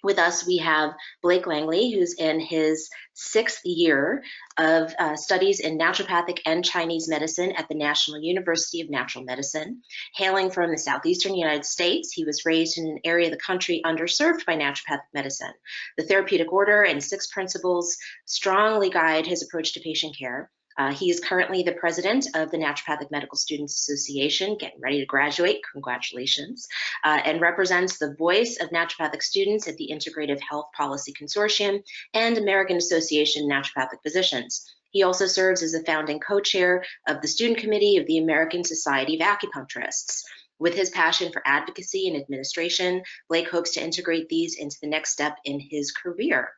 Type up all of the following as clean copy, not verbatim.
With us, we have Blake Langley, who's in his 6th year of studies in naturopathic and Chinese medicine at the National University of Natural Medicine. Hailing from the southeastern United States, he was raised in an area of the country underserved by naturopathic medicine. The therapeutic order and 6 principles strongly guide his approach to patient care. He is currently the president of the Naturopathic Medical Student Association, getting ready to graduate, congratulations, and represents the voice of naturopathic students at the Integrative Health Policy Consortium and American Association of Naturopathic Physicians. He also serves as a founding co-chair of the Student Committee of the American Society of Acupuncturists. With his passion for advocacy and administration, Blake hopes to integrate these into the next step in his career.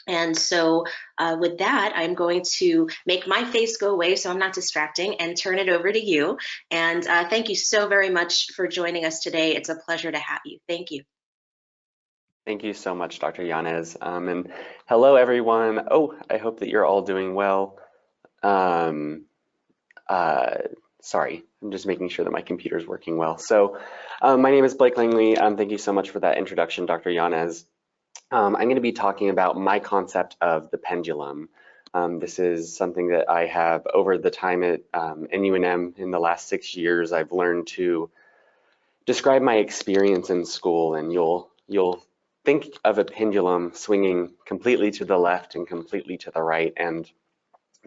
And so with that, I'm going to make my face go away so I'm not distracting and turn it over to you. And thank you so very much for joining us today. It's a pleasure to have you. Thank you. Thank you so much, Dr. Yanez. And hello, everyone. Oh, I hope that you're all doing well. Sorry, I'm just making sure that my computer is working well. So my name is Blake Langley. Thank you so much for that introduction, Dr. Yanez. I'm going to be talking about my concept of the pendulum. This is something that I have over the time at NUNM in the last 6 years. I've learned to describe my experience in school, and you'll think of a pendulum swinging completely to the left and completely to the right. And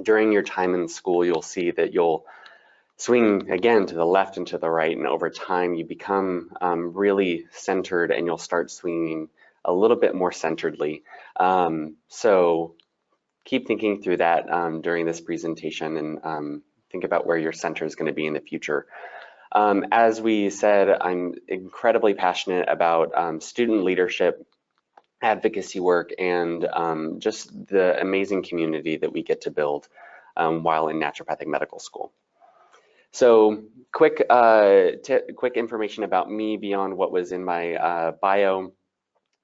during your time in school, you'll see that you'll swing again to the left and to the right. And over time, you become really centered, and you'll start swinging a little bit more centeredly. So keep thinking through that during this presentation, and think about where your center is going to be in the future. As we said, I'm incredibly passionate about student leadership, advocacy work, and just the amazing community that we get to build while in naturopathic medical school. So quick information about me beyond what was in my bio.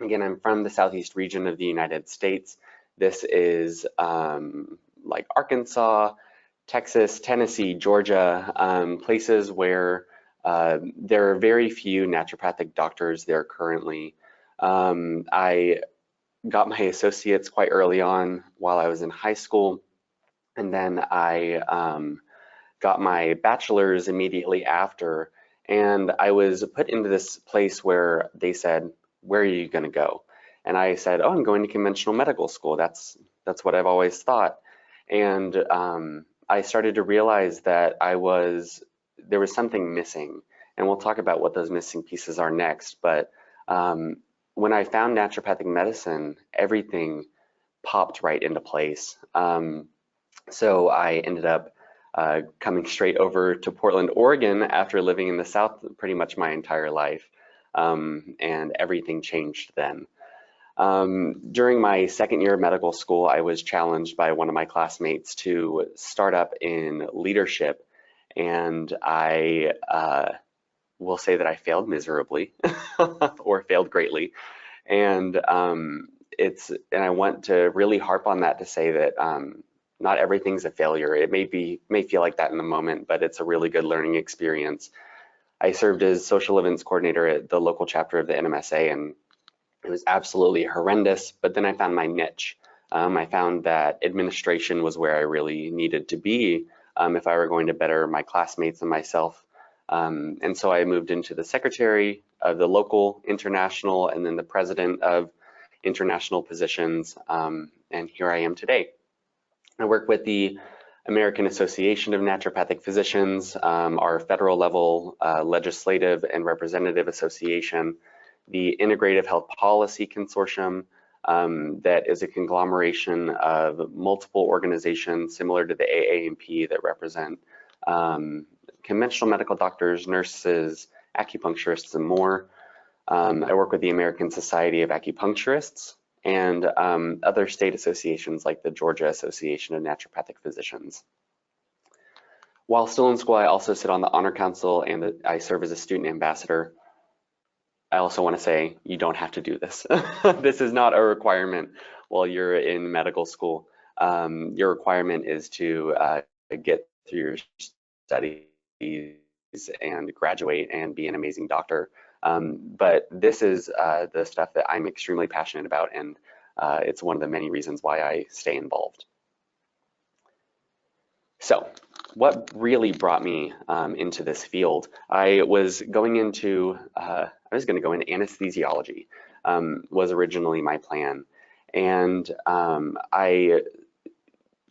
Again, I'm from the southeast region of the United States. This is like Arkansas, Texas, Tennessee, Georgia, places where there are very few naturopathic doctors there currently. I got my associates quite early on while I was in high school, and then I got my bachelor's immediately after, and I was put into this place where they said, "Where are you going to go?" And I said, "Oh, I'm going to conventional medical school. That's what I've always thought." And I started to realize that there was something missing, and we'll talk about what those missing pieces are next. But when I found naturopathic medicine, everything popped right into place. So I ended up coming straight over to Portland, Oregon after living in the South pretty much my entire life. And everything changed then. During my second year of medical school, I was challenged by one of my classmates to start up in leadership, and I will say that I failed miserably or failed greatly. And I want to really harp on that to say that not everything's a failure. It may feel like that in the moment, but it's a really good learning experience. I served as social events coordinator at the local chapter of the NMSA, and it was absolutely horrendous, but then I found my niche. I found that administration was where I really needed to be if I were going to better my classmates and myself. And so I moved into the secretary of the local, international, and then the president of international positions, and here I am today. I work with the American Association of Naturopathic Physicians, our federal level legislative and representative association, the Integrative Health Policy Consortium, that is a conglomeration of multiple organizations similar to the AANMC that represent conventional medical doctors, nurses, acupuncturists, and more. I work with the American Society of Acupuncturists and other state associations like the Georgia Association of Naturopathic Physicians. While still in school, I also sit on the Honor Council, and I serve as a student ambassador. I also want to say you don't have to do this. This is not a requirement while you're in medical school. Your requirement is to get through your studies and graduate and be an amazing doctor. But this is the stuff that I'm extremely passionate about, and it's one of the many reasons why I stay involved. So what really brought me into this field? I was going into anesthesiology, was originally my plan. And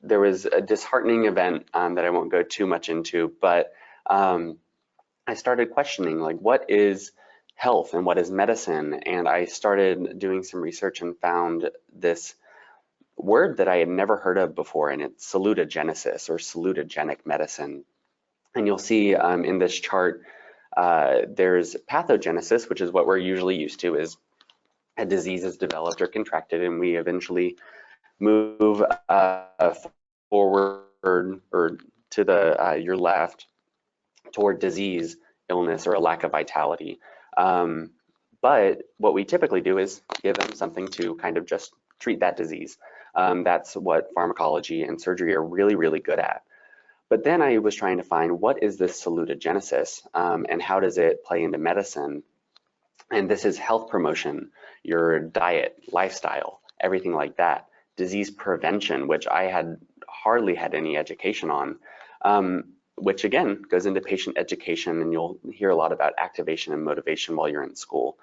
there was a disheartening event that I won't go too much into, but I started questioning, like, what is health and what is medicine? And I started doing some research and found this word that I had never heard of before, and it's salutogenesis or salutogenic medicine. And you'll see in this chart, there's pathogenesis, which is what we're usually used to, is a disease is developed or contracted, and we eventually move forward or to the your left toward disease, illness, or a lack of vitality. But what we typically do is give them something to kind of just treat that disease. That's what pharmacology and surgery are really, really good at. But then I was trying to find, what is this salutogenesis and how does it play into medicine? And this is health promotion, your diet, lifestyle, everything like that. Disease prevention, which I had hardly had any education on, which again goes into patient education, and you'll hear a lot about activation and motivation while you're in school.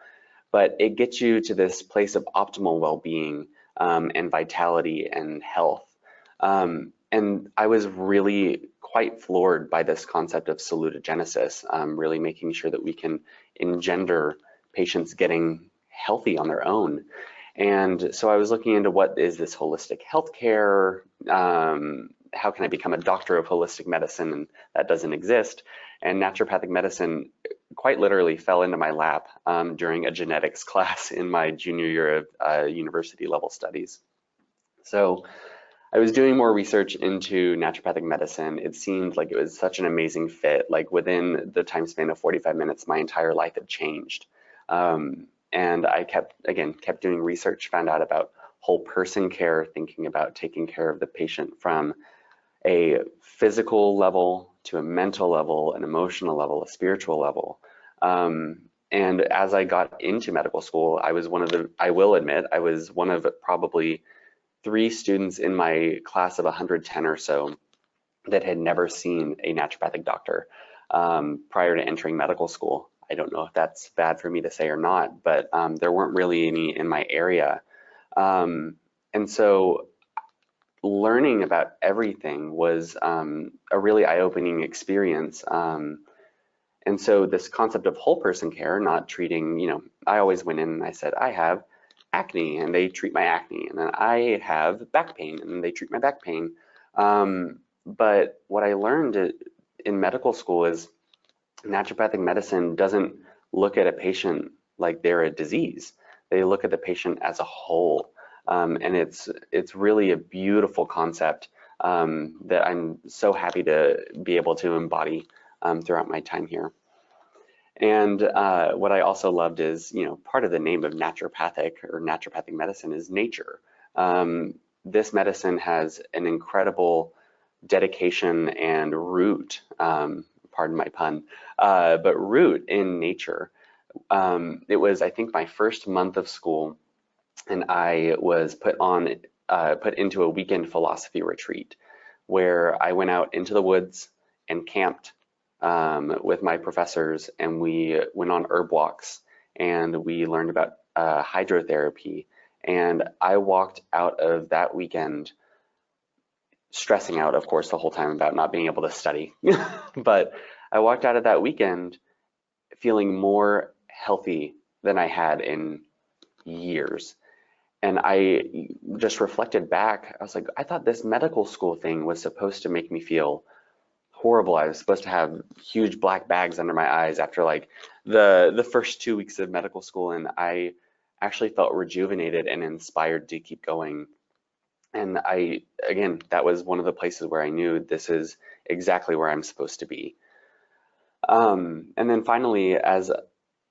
But it gets you to this place of optimal well-being and vitality and health. And I was really quite floored by this concept of salutogenesis, really making sure that we can engender patients getting healthy on their own. And so I was looking into, what is this holistic healthcare? How can I become a doctor of holistic medicine? And that doesn't exist. And naturopathic medicine quite literally fell into my lap during a genetics class in my junior year of university level studies. So I was doing more research into naturopathic medicine. It seemed like it was such an amazing fit. Like within the time span of 45 minutes, my entire life had changed. And I kept doing research, found out about whole person care, thinking about taking care of the patient from a physical level to a mental level, an emotional level, a spiritual level. And as I got into medical school, I will admit, I was one of probably 3 students in my class of 110 or so that had never seen a naturopathic doctor prior to entering medical school. I don't know if that's bad for me to say or not, but there weren't really any in my area. And so learning about everything was a really eye-opening experience. And so this concept of whole person care, not treating, I always went in and I said, I have acne, and they treat my acne, and then I have back pain, and they treat my back pain. But what I learned in medical school is naturopathic medicine doesn't look at a patient like they're a disease. They look at the patient as a whole. And it's really a beautiful concept that I'm so happy to be able to embody throughout my time here. And what I also loved is, part of the name of naturopathic or naturopathic medicine is nature. This medicine has an incredible dedication and root, pardon my pun, but root in nature. It was, I think, my first month of school, and I was put into a weekend philosophy retreat where I went out into the woods and camped with my professors, and we went on herb walks, and we learned about hydrotherapy. And I walked out of that weekend stressing out, of course, the whole time about not being able to study. But I walked out of that weekend feeling more healthy than I had in years. And I just reflected back. I was like, I thought this medical school thing was supposed to make me feel horrible. I was supposed to have huge black bags under my eyes after like the first 2 weeks of medical school, and I actually felt rejuvenated and inspired to keep going. And again, that was one of the places where I knew this is exactly where I'm supposed to be. And then finally, as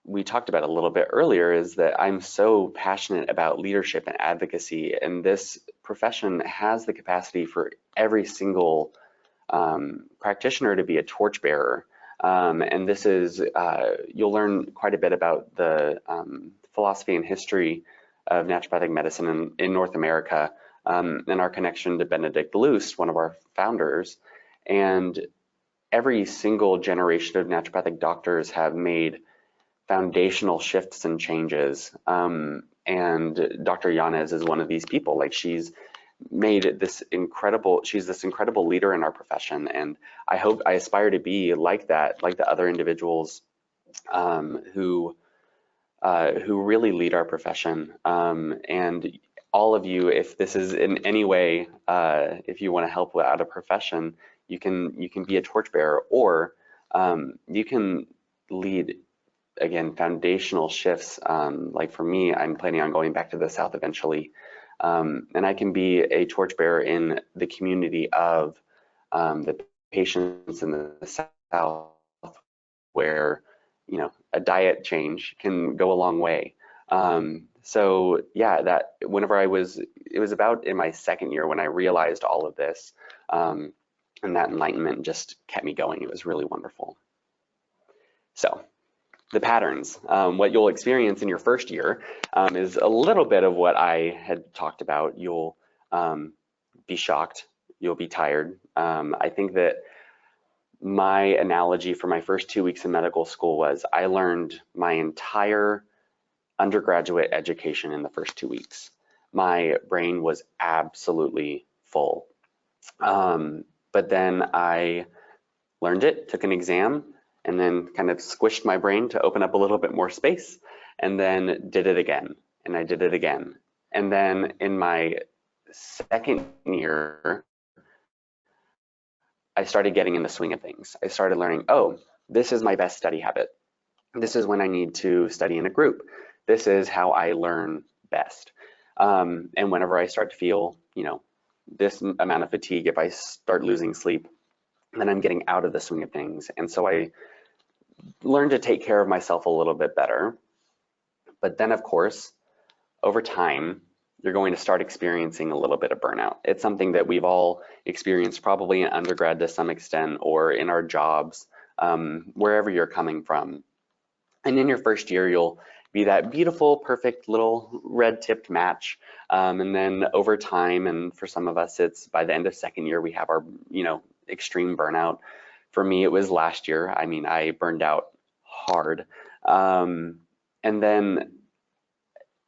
we talked about a little bit earlier, is that I'm so passionate about leadership and advocacy, and this profession has the capacity for every single practitioner to be a torchbearer And this is, you'll learn quite a bit about the philosophy and history of naturopathic medicine in North America, and our connection to Benedict Luce, one of our founders. And every single generation of naturopathic doctors have made foundational shifts and changes. And Dr. Yanez is one of these people. Like, she's made this incredible, she's this incredible leader in our profession. And I aspire to be like that, like the other individuals who really lead our profession. And all of you, if this is in any way, if you want to help out a profession, you can be a torchbearer, or you can lead, again, foundational shifts. Like for me, I'm planning on going back to the South eventually, and I can be a torchbearer in the community of the patients in the South, where, you know, a diet change can go a long way. So yeah, that whenever it was about in my second year when I realized all of this, and that enlightenment just kept me going. It was really wonderful. So the patterns, what you'll experience in your first year is a little bit of what I had talked about. You'll be shocked, you'll be tired. I think that my analogy for my first 2 weeks in medical school was I learned my entire undergraduate education in the first 2 weeks. My brain was absolutely full. But then I learned it, took an exam, and then kind of squished my brain to open up a little bit more space, and then did it again, and I did it again. And then in my second year, I started getting in the swing of things. I started learning, oh, this is my best study habit. This is when I need to study in a group. This is how I learn best. And whenever I start to feel, you know, this amount of fatigue, if I start losing sleep, then I'm getting out of the swing of things. And so I learned to take care of myself a little bit better. But then, of course, over time, you're going to start experiencing a little bit of burnout. It's something that we've all experienced, probably in undergrad to some extent, or in our jobs, wherever you're coming from. And in your first year, you'll be that beautiful, perfect little red-tipped match. And then over time, and for some of us, it's by the end of second year, we have our, you know, extreme burnout. For me, it was last year. I mean, I burned out hard. And then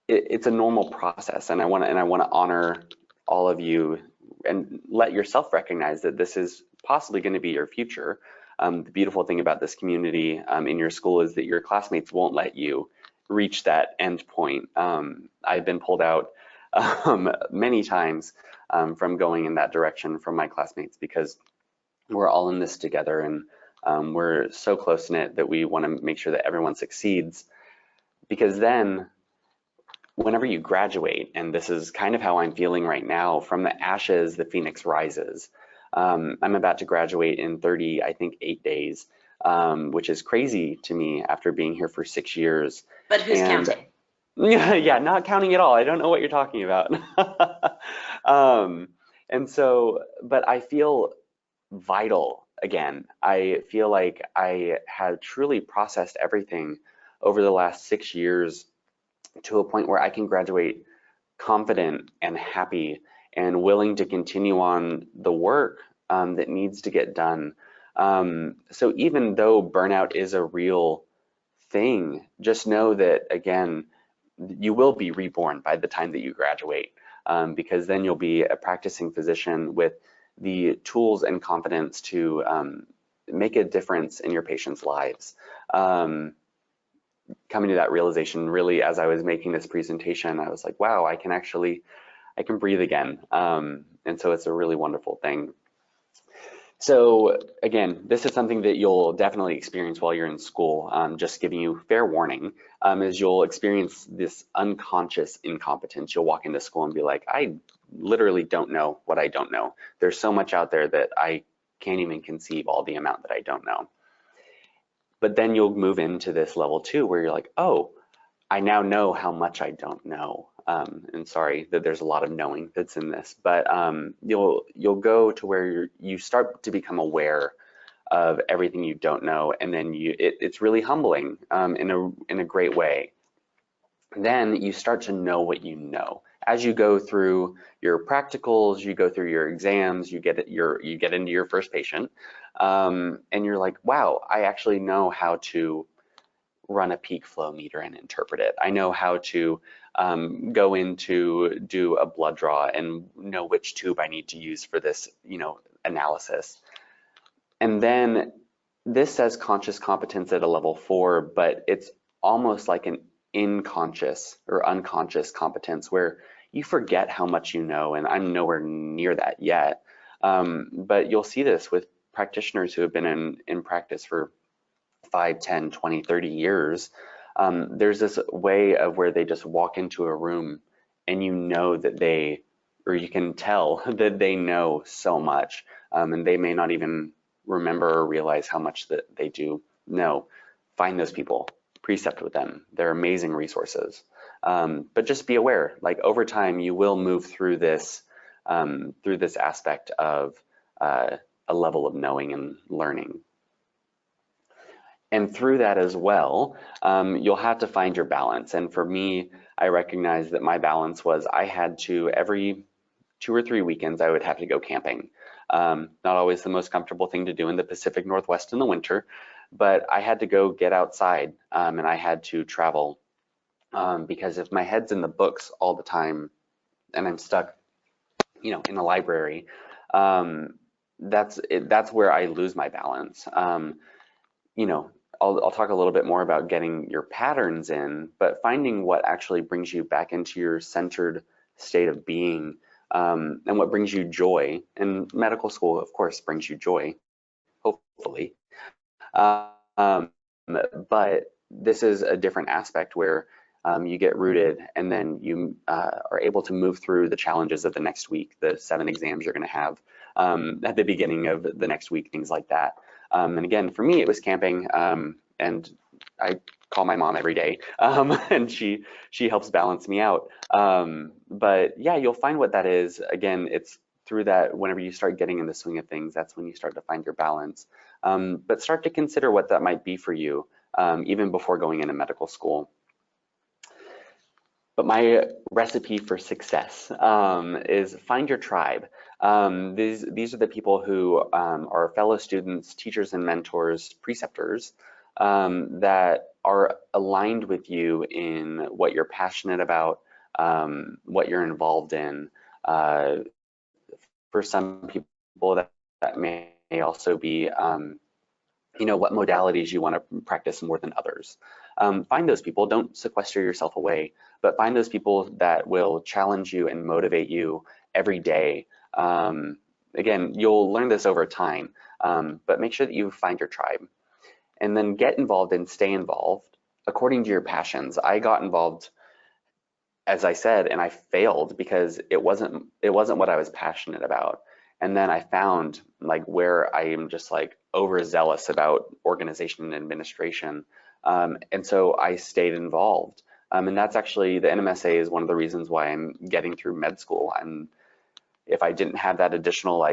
it's a normal process, and I want to honor all of you and let yourself recognize that this is possibly going to be your future. The beautiful thing about this community in your school is that your classmates won't let you reach that end point. I've been pulled out many times from going in that direction from my classmates, because we're all in this together, and we're so close-knit that we want to make sure that everyone succeeds, because then whenever you graduate, and this is kind of how I'm feeling right now, from the ashes, the phoenix rises. I'm about to graduate in 8 days, which is crazy to me after being here for 6 years. But who's counting? Yeah, not counting at all. I don't know what you're talking about. And so, but I feel vital again. I feel like I have truly processed everything over the last 6 years to a point where I can graduate confident and happy and willing to continue on the work that needs to get done. So even though burnout is a real thing, just know that, again, you will be reborn by the time that you graduate, because then you'll be a practicing physician with the tools and confidence to make a difference in your patients' lives. Coming to that realization, really, as I was making this presentation, I was like, wow, I can breathe again. And so it's a really wonderful thing. So again, this is something that you'll definitely experience while you're in school. Just giving you fair warning, is you'll experience this unconscious incompetence. You'll walk into school and be like, I literally don't know what I don't know. There's so much out there that I can't even conceive all the amount that I don't know. But then you'll move into this level 2 where you're like, oh, I now know how much I don't know. And sorry that there's a lot of knowing that's in this, but you'll go to where you start to become aware of everything you don't know, and then it's really humbling in a great way. Then you start to know what you know. As you go through your practicals, you go through your exams, you get into your first patient, and you're like, wow, I actually know how to run a peak flow meter and interpret it. I know how to go in to do a blood draw and know which tube I need to use for this, analysis. And then this says conscious competence at a level 4, but it's almost like an unconscious competence where you forget how much you know, and I'm nowhere near that yet. But you'll see this with practitioners who have been in practice for 5, 10, 20, 30 years. There's this way of where they just walk into a room and you know that or you can tell that they know so much, and they may not even remember or realize how much that they do know. Find those people, precept with them. They're amazing resources. But just be aware, like over time, you will move through this aspect of a level of knowing and learning. And through that as well, you'll have to find your balance. And for me, I recognize that my balance was I had to, every 2 or 3 weekends, I would have to go camping. Not always the most comfortable thing to do in the Pacific Northwest in the winter, but I had to go get outside, and I had to travel, because if my head's in the books all the time and I'm stuck, in a library, that's where I lose my balance. I'll talk a little bit more about getting your patterns in, but finding what actually brings you back into your centered state of being, and what brings you joy. And medical school, of course, brings you joy, hopefully. But this is a different aspect where you get rooted, and then you are able to move through the challenges of the next week, the 7 exams you're going to have at the beginning of the next week, things like that. And again, for me, it was camping, and I call my mom every day, and she helps balance me out. But yeah, you'll find what that is. Again, it's through that, whenever you start getting in the swing of things, that's when you start to find your balance. But start to consider what that might be for you, even before going into medical school. But my recipe for success is find your tribe. These are the people who are fellow students, teachers and mentors, preceptors, that are aligned with you in what you're passionate about, what you're involved in. For some people, that may also be what modalities you want to practice more than others. Find those people. Don't sequester yourself away, but find those people that will challenge you and motivate you every day. Again, you'll learn this over time, but make sure that you find your tribe. And then get involved and stay involved according to your passions. I got involved, as I said, and I failed because it wasn't what I was passionate about. And then I found where I am just overzealous about organization and administration. And so I stayed involved. And that's actually, the NMSA is one of the reasons why I'm getting through med school. If I didn't have that additional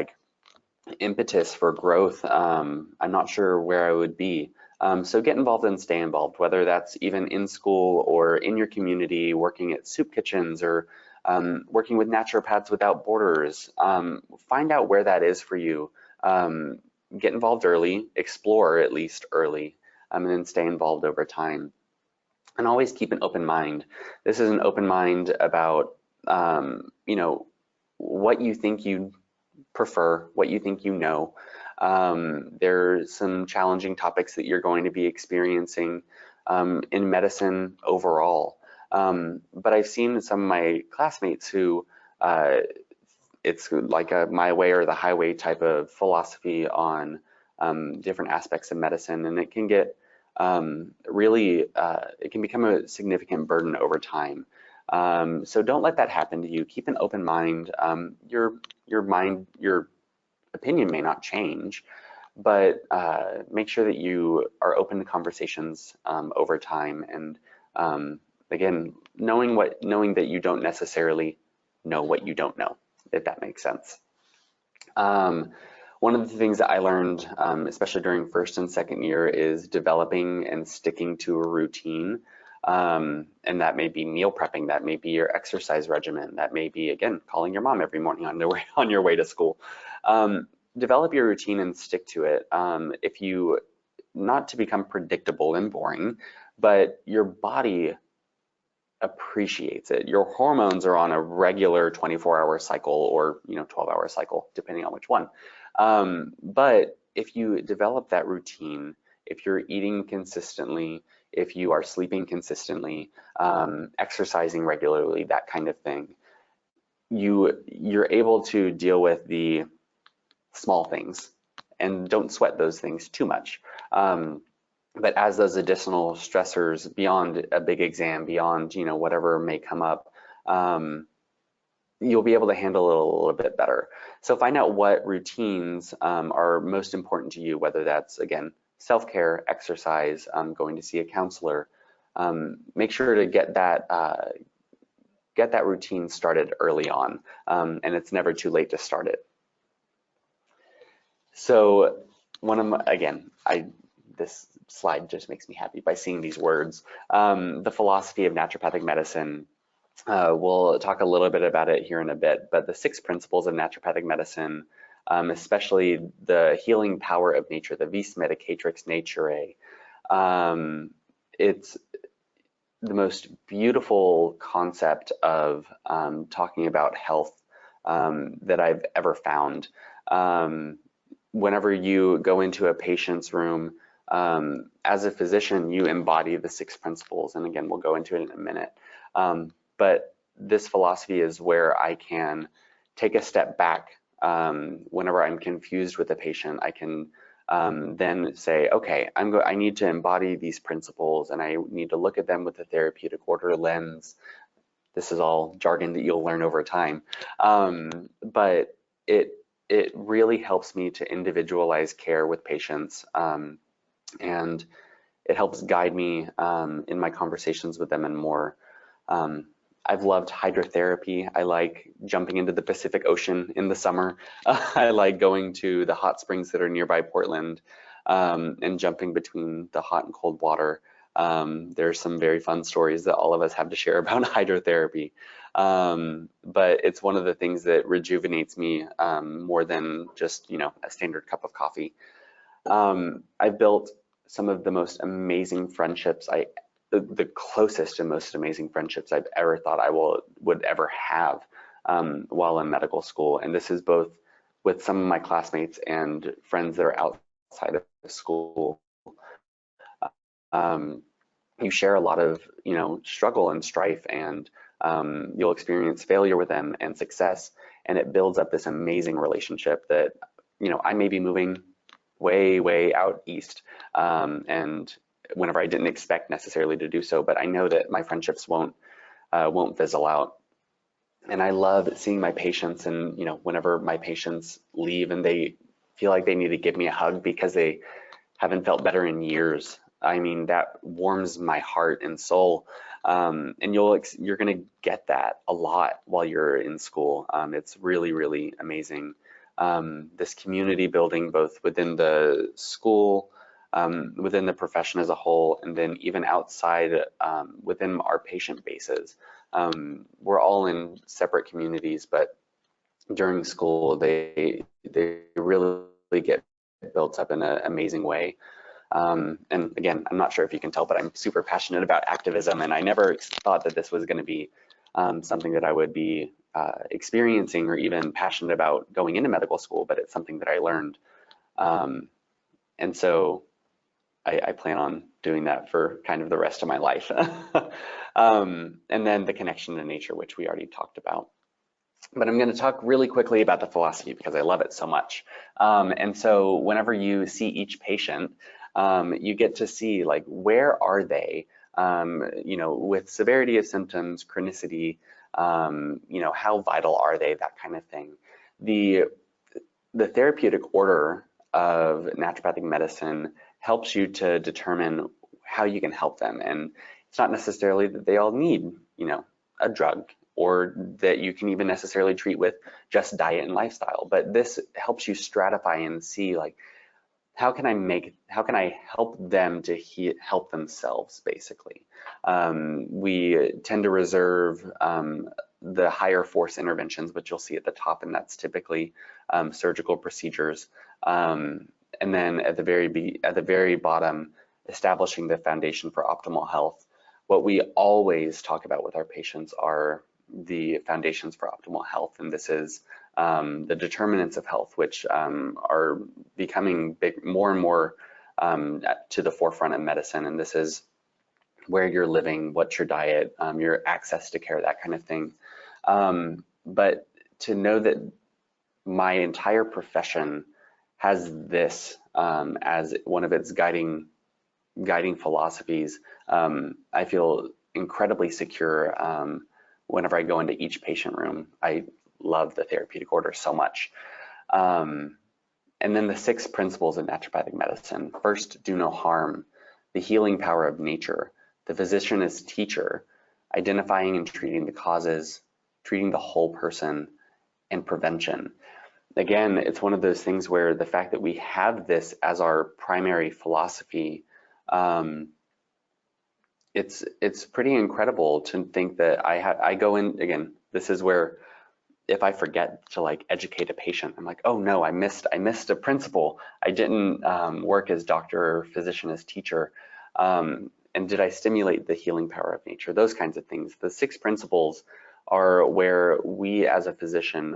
impetus for growth, I'm not sure where I would be. So get involved and stay involved, whether that's even in school or in your community, working at soup kitchens or working with Naturopaths Without Borders. Find out where that is for you. Get involved early, explore at least early, and then stay involved over time. And always keep an open mind. This is an open mind about what you think you prefer, what you think you know. There's some challenging topics that you're going to be experiencing in medicine overall. But I've seen some of my classmates who it's like a my way or the highway type of philosophy on different aspects of medicine, and it can get it can become a significant burden over time. So don't let that happen to you. Keep an open mind. Your opinion may not change, but make sure that you are open to conversations over time. And again, knowing that you don't necessarily know what you don't know, if that makes sense. One of the things that I learned, especially during first and second year, is developing and sticking to a routine. And that may be meal prepping, that may be your exercise regimen, that may be, again, calling your mom every morning on your way to school. Develop your routine and stick to it. If you, not to become predictable and boring, but your body appreciates it. Your hormones are on a regular 24-hour cycle or 12-hour cycle, depending on which one. But if you develop that routine, if you're eating consistently, if you are sleeping consistently, exercising regularly, that kind of thing, you're able to deal with the small things and don't sweat those things too much. But as those additional stressors beyond a big exam, beyond whatever may come up, you'll be able to handle it a little bit better. So find out what routines are most important to you, whether that's, again, self-care, exercise, going to see a counselor. Make sure to get that routine started early on, and it's never too late to start it. So this slide just makes me happy by seeing these words. The philosophy of naturopathic medicine, we'll talk a little bit about it here in a bit, but the 6 principles of naturopathic medicine, especially the healing power of nature, the vis medicatrix naturae, it's the most beautiful concept of talking about health that I've ever found. Whenever you go into a patient's room, as a physician, you embody the 6 principles, and again, we'll go into it in a minute. But this philosophy is where I can take a step back. Whenever I'm confused with a patient, I can then say, okay, I need to embody these principles, and I need to look at them with a therapeutic order lens. This is all jargon that you'll learn over time, but it really helps me to individualize care with patients, and it helps guide me in my conversations with them and more. I've loved hydrotherapy. I like jumping into the Pacific Ocean in the summer. I like going to the hot springs that are nearby Portland, and jumping between the hot and cold water. There's some very fun stories that all of us have to share about hydrotherapy. But it's one of the things that rejuvenates me more than just a standard cup of coffee. I've built some of the most amazing friendships, the closest and most amazing friendships I've ever thought I would ever have while in medical school. And this is both with some of my classmates and friends that are outside of school. You share a lot of struggle and strife, and you'll experience failure with them and success, and it builds up this amazing relationship that I may be moving way out east, and whenever I didn't expect necessarily to do so, but I know that my friendships won't fizzle out. And I love seeing my patients, and whenever my patients leave and they feel like they need to give me a hug because they haven't felt better in years, I mean, that warms my heart and soul. And you're gonna get that a lot while you're in school. It's really amazing. This community building, both within the school, within the profession as a whole, and then even outside within our patient bases. We're all in separate communities, but during school, they really get built up in an amazing way. And again, I'm not sure if you can tell, but I'm super passionate about activism, and I never thought that this was going to be something that I would be experiencing or even passionate about going into medical school, but it's something that I learned. And so I plan on doing that for kind of the rest of my life. And then the connection to nature, which we already talked about. But I'm going to talk really quickly about the philosophy because I love it so much. And so whenever you see each patient, you get to see, like, where are they, with severity of symptoms, chronicity, how vital are they, that kind of thing. The therapeutic order of naturopathic medicine helps you to determine how you can help them. And it's not necessarily that they all need, a drug or that you can even necessarily treat with just diet and lifestyle. But this helps you stratify and see, like, how can I help them to help themselves, basically. We tend to reserve the higher force interventions, which you'll see at the top, and that's typically surgical procedures. And then at the very bottom, establishing the foundation for optimal health. What we always talk about with our patients are the foundations for optimal health, and this is the determinants of health, which are becoming more and more to the forefront of medicine. And this is where you're living, what's your diet, your access to care, that kind of thing. But to know that my entire profession has this as one of its guiding philosophies, I feel incredibly secure whenever I go into each patient room. I love the therapeutic order so much. And then the 6 principles of naturopathic medicine. First, do no harm, the healing power of nature, the physician as teacher, identifying and treating the causes, treating the whole person, and prevention. Again, it's one of those things where the fact that we have this as our primary philosophy, it's pretty incredible to think that I go in, again, this is where if I forget to like educate a patient, I'm like, oh no, I missed a principle. I didn't work as doctor or physician as teacher. And did I stimulate the healing power of nature? Those kinds of things. The 6 principles are where we as a physician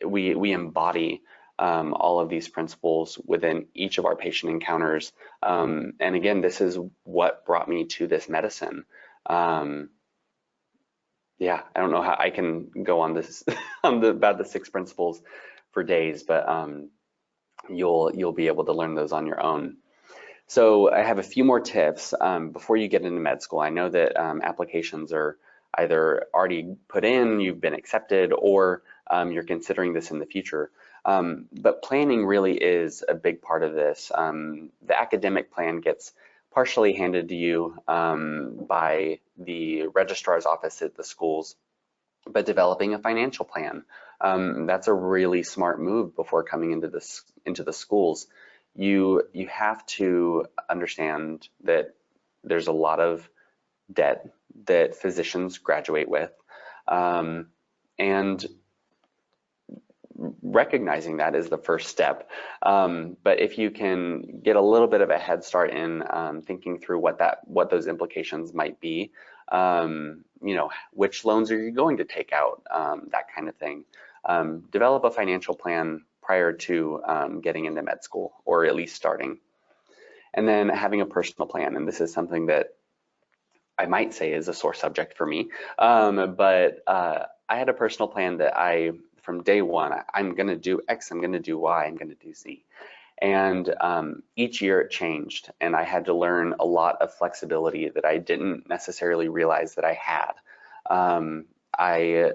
we embody all of these principles within each of our patient encounters. And again, this is what brought me to this medicine. Yeah, I don't know how I can go on this about the 6 principles for days, but you'll be able to learn those on your own. So I have a few more tips before you get into med school. I know that applications are either already put in, you've been accepted, or you're considering this in the future. But planning really is a big part of this. The academic plan gets partially handed to you by the registrar's office at the schools, but developing a financial plan, that's a really smart move before coming into the schools. You have to understand that there's a lot of debt that physicians graduate with, and recognizing that is the first step. But if you can get a little bit of a head start in thinking through what those implications might be, you know, which loans are you going to take out, that kind of thing. Develop a financial plan prior to getting into med school, or at least starting. And then having a personal plan, and this is something that I might say is a sore subject for me, but I had a personal plan that from day one, I'm going to do X, I'm going to do Y, I'm going to do Z. And each year it changed, and I had to learn a lot of flexibility that I didn't necessarily realize that I had. I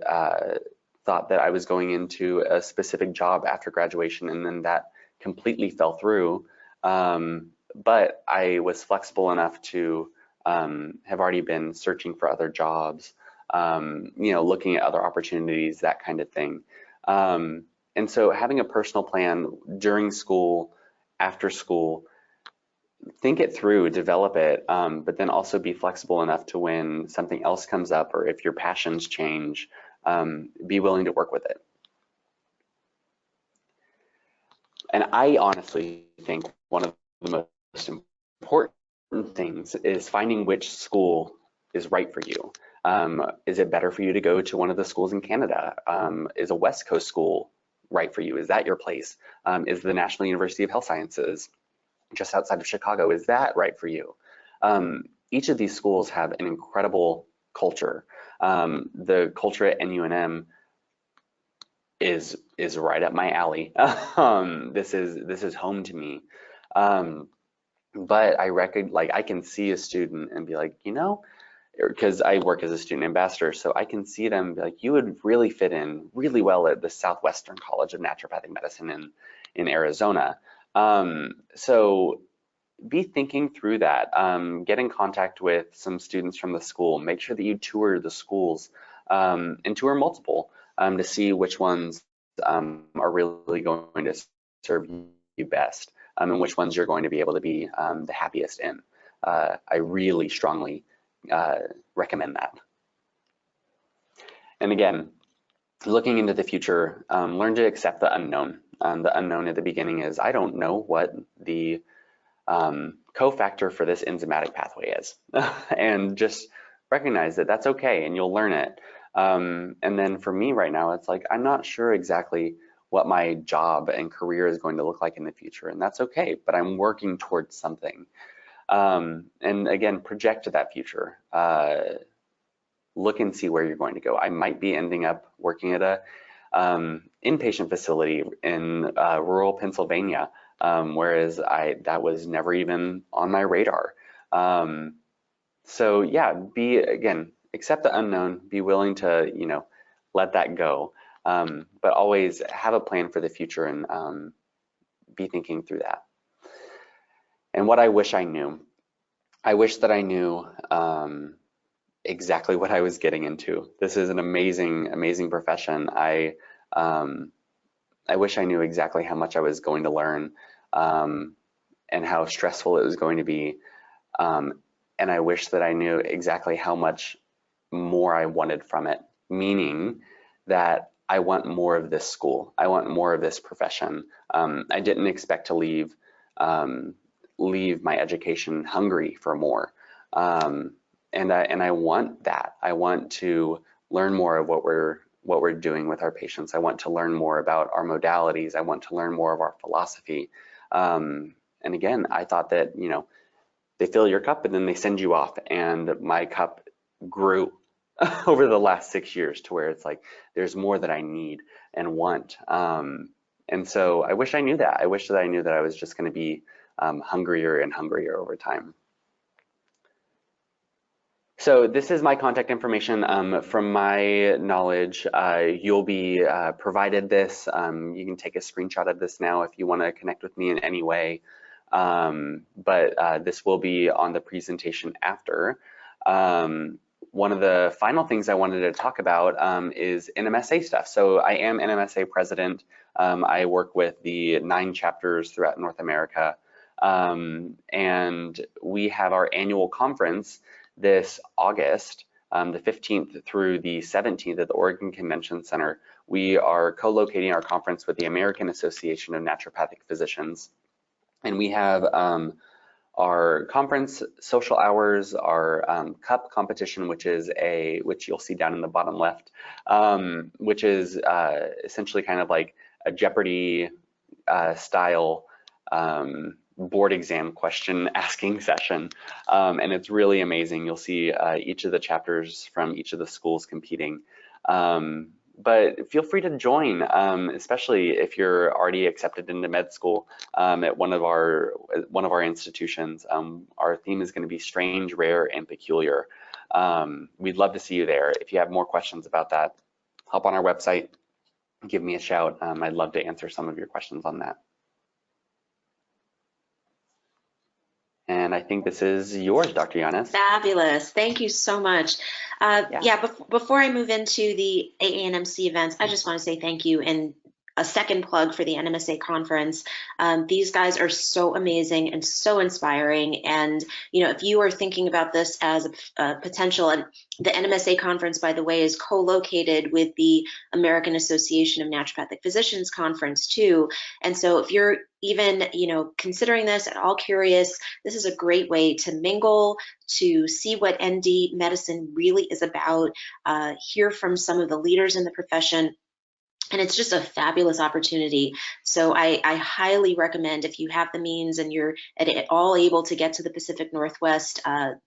thought that I was going into a specific job after graduation, and then that completely fell through. But I was flexible enough to have already been searching for other jobs, you know, looking at other opportunities, that kind of thing. And so having a personal plan during school, after school, think it through, develop it, but then also be flexible enough to when something else comes up, or if your passions change, be willing to work with it. And I honestly think one of the most important things is finding which school is right for you. Is it better for you to go to one of the schools in Canada? Is a West Coast school right for you? Is that your place? Is the National University of Health Sciences just outside of Chicago, is that right for you? Each of these schools have an incredible culture. The culture at NUNM is right up my alley. This is home to me. But I can see a student and be like, you know, because I work as a student ambassador, so I can see them be like, you would really fit in really well at the Southwestern College of Naturopathic Medicine in Arizona. So be thinking through that. Get in contact with some students from the school. Make sure that you tour the schools. and tour multiple to see which ones are really going to serve you best, and which ones you're going to be able to be the happiest in. I really strongly recommend that. And again, looking into the future, learn to accept the unknown. The unknown at the beginning is, I don't know what the cofactor for this enzymatic pathway is. And just recognize that that's okay, and you'll learn it. And then for me right now, it's like, I'm not sure exactly what my job and career is going to look like in the future, and that's okay, but I'm working towards something. And again, project to that future. Look and see where you're going to go. I might be ending up working at a inpatient facility in rural Pennsylvania, whereas that was never even on my radar. So yeah, again, accept the unknown, be willing to, let that go, but always have a plan for the future and be thinking through that. And what I wish I knew, I wish that I knew exactly what I was getting into. This is an amazing, amazing profession. I wish I knew exactly how much I was going to learn and how stressful it was going to be. And I wish that I knew exactly how much more I wanted from it, meaning that I want more of this school. I want more of this profession. I didn't expect to leave my education hungry for more. And I want that. I want to learn more of what we're doing with our patients. I want to learn more about our modalities. I want to learn more of our philosophy. And again, I thought that, they fill your cup and then they send you off. And my cup grew over the last 6 years to where it's like, there's more that I need and want. And so I wish I knew that. I wish that I knew that I was just going to be hungrier and hungrier over time. So this is my contact information. From my knowledge, you'll be provided this. You can take a screenshot of this now if you want to connect with me in any way. But this will be on the presentation after. One of the final things I wanted to talk about is NMSA stuff. So I am NMSA President. I work with the 9 chapters throughout North America. And we have our annual conference this August, the 15th through the 17th at the Oregon Convention Center. We are co-locating our conference with the American Association of Naturopathic Physicians. And we have our conference social hours, our cup competition, which you'll see down in the bottom left, which is essentially kind of like a Jeopardy style board exam question asking session. And it's really amazing. You'll see each of the chapters from each of the schools competing. But feel free to join, especially if you're already accepted into med school at one of our institutions. Our theme is going to be strange, rare, and peculiar. We'd love to see you there. If you have more questions about that, hop on our website, give me a shout. I'd love to answer some of your questions on that. And I think this is yours, Dr. Yanis. Fabulous. Thank you so much. Before I move into the AANMC events, I just want to say thank you and a second plug for the NMSA conference. These guys are so amazing and so inspiring. And, if you are thinking about this as a potential, and the NMSA conference, by the way, is co-located with the American Association of Naturopathic Physicians conference too. And so if you're even, considering this at all curious, this is a great way to mingle, to see what ND medicine really is about, hear from some of the leaders in the profession. And it's just a fabulous opportunity. So I highly recommend, if you have the means and you're at all able to get to the Pacific Northwest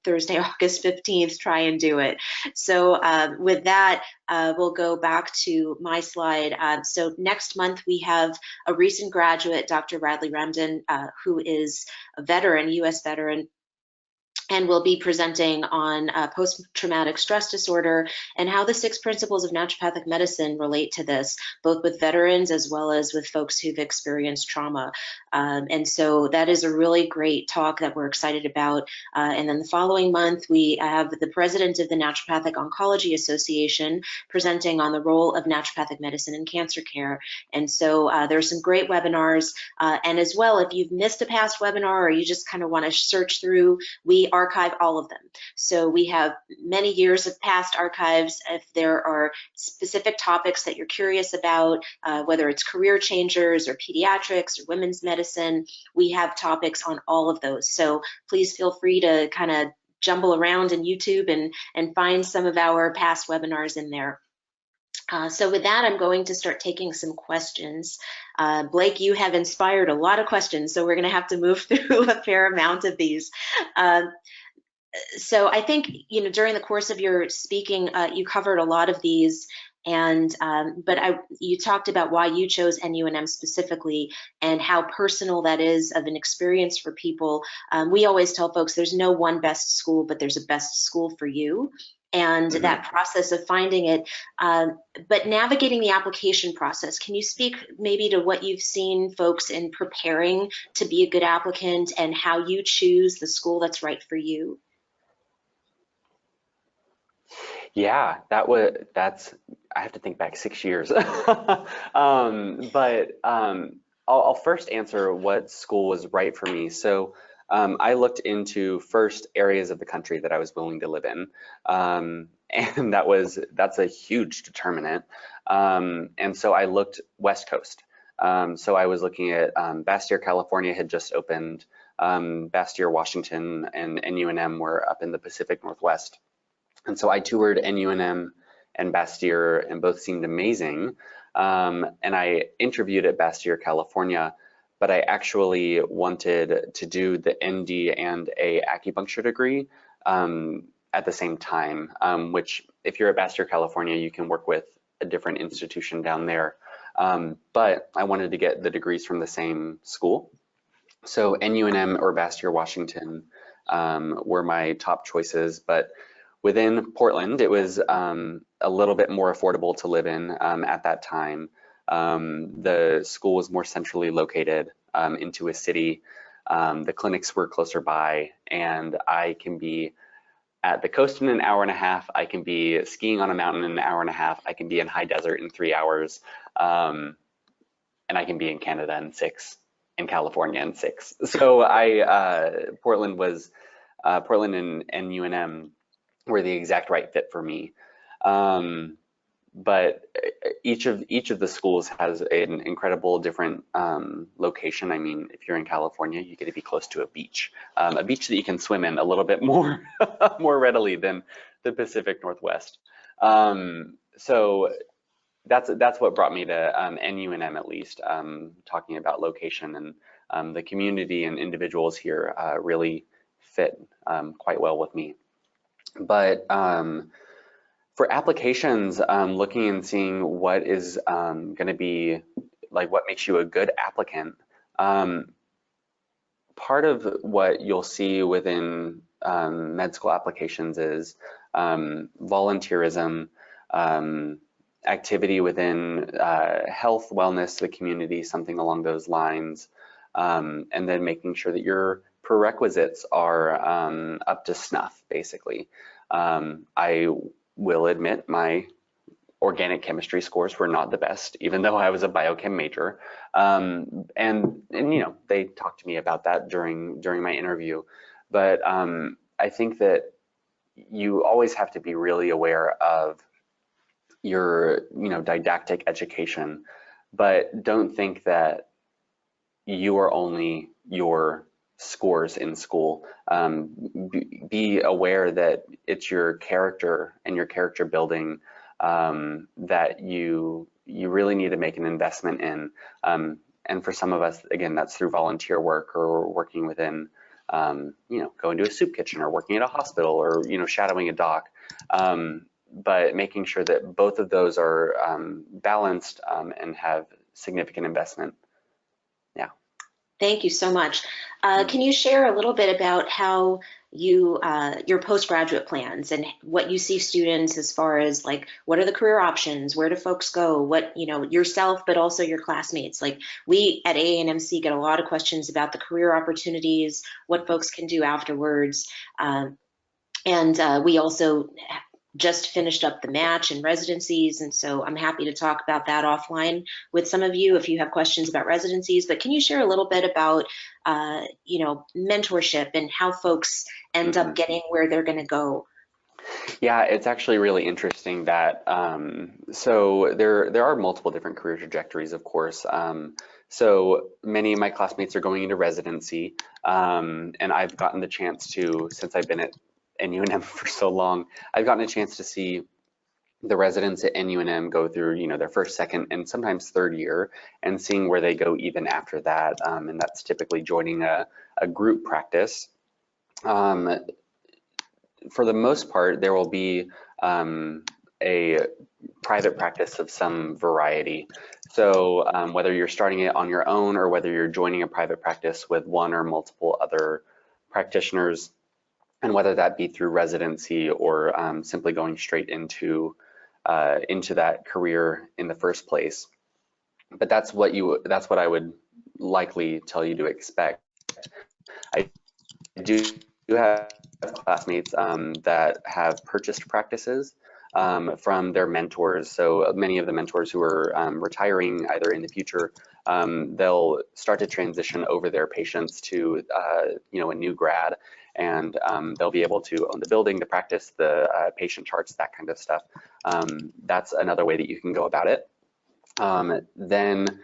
Thursday, August 15th, try and do it. So with that, we'll go back to my slide. So next month, we have a recent graduate, Dr. Radley Ramden, who is a veteran, U.S. veteran, and will be presenting on post-traumatic stress disorder and how the 6 principles of naturopathic medicine relate to this, both with veterans as well as with folks who've experienced trauma. And so that is a really great talk that we're excited about. And then the following month, we have the president of the Naturopathic Oncology Association presenting on the role of naturopathic medicine in cancer care. And so there's some great webinars. And as well, if you've missed a past webinar or you just kind of want to search through, we archive all of them. So we have many years of past archives. If there are specific topics that you're curious about, whether it's career changers or pediatrics or women's medicine, we have topics on all of those. So please feel free to kind of jumble around in YouTube and find some of our past webinars in there. So with that, I'm going to start taking some questions. Blake, you have inspired a lot of questions, so we're going to have to move through a fair amount of these. So I think, you know, during the course of your speaking, you covered a lot of these, and you talked about why you chose NUNM specifically and how personal that is of an experience for people. We always tell folks there's no one best school, but there's a best school for you. And that process of finding it, but navigating the application process. Can you speak maybe to what you've seen folks in preparing to be a good applicant and how you choose the school that's right for you? Yeah, that's, I have to think back 6 years. I'll first answer what school was right for me. So I looked into first areas of the country that I was willing to live in. And that's a huge determinant. And so I looked West Coast. So I was looking at Bastyr, California had just opened. Bastyr, Washington, and NUNM were up in the Pacific Northwest. And so I toured NUNM and Bastyr, and both seemed amazing. And I interviewed at Bastyr, California, but I actually wanted to do the ND and a acupuncture degree at the same time, which if you're at Bastyr, California, you can work with a different institution down there. But I wanted to get the degrees from the same school. So NUNM or Bastyr, Washington were my top choices, but within Portland, it was a little bit more affordable to live in at that time. The school was more centrally located into a city. The clinics were closer by, and I can be at the coast in an hour and a half. I can be skiing on a mountain in an hour and a half. I can be in high desert in 3 hours. And I can be in Canada in 6, in California in 6. So Portland and NUNM were the exact right fit for me. But each of the schools has an incredible different location. I mean, if you're in California, you get to be close to a beach that you can swim in a little bit more more readily than the Pacific Northwest. So that's what brought me to NUNM, at least, talking about location, and the community and individuals here really fit quite well with me. But for applications, looking and seeing what is going to be, like, what makes you a good applicant. Part of what you'll see within med school applications is volunteerism, activity within health, wellness, the community, something along those lines, and then making sure that your prerequisites are up to snuff, basically. I will admit my organic chemistry scores were not the best, even though I was a biochem major. And you know, they talked to me about that during my interview. But I think that you always have to be really aware of your, you know, didactic education, but don't think that you are only your scores in school. Be aware that it's your character and your character building that you really need to make an investment in. And for some of us, again, that's through volunteer work or working within, you know, going to a soup kitchen or working at a hospital or, you know, shadowing a doc. But making sure that both of those are balanced and have significant investment. Yeah. Thank you so much. Can you share a little bit about how your postgraduate plans and what you see students as far as like what are the career options, where do folks go, what yourself, but also your classmates. Like we at AANMC get a lot of questions about the career opportunities, what folks can do afterwards, and we also just finished up the match and residencies, and so I'm happy to talk about that offline with some of you if you have questions about residencies. But can you share a little bit about mentorship and how folks end up getting where they're going to go? Yeah, it's actually really interesting that so there are multiple different career trajectories, of course. So many of my classmates are going into residency, and I've gotten the chance to, since I've been at NUNM for so long, I've gotten a chance to see the residents at NUNM go through, their first, second, and sometimes third year, and seeing where they go even after that. And that's typically joining a group practice. For the most part, there will be a private practice of some variety. So whether you're starting it on your own or whether you're joining a private practice with one or multiple other practitioners, and whether that be through residency or simply going straight into that career in the first place. But that's what I would likely tell you to expect. I do have classmates that have purchased practices from their mentors. So many of the mentors who are retiring either in the future, they'll start to transition over their patients to a new grad, and they'll be able to own the building, the practice, the patient charts, that kind of stuff. That's another way that you can go about it. Then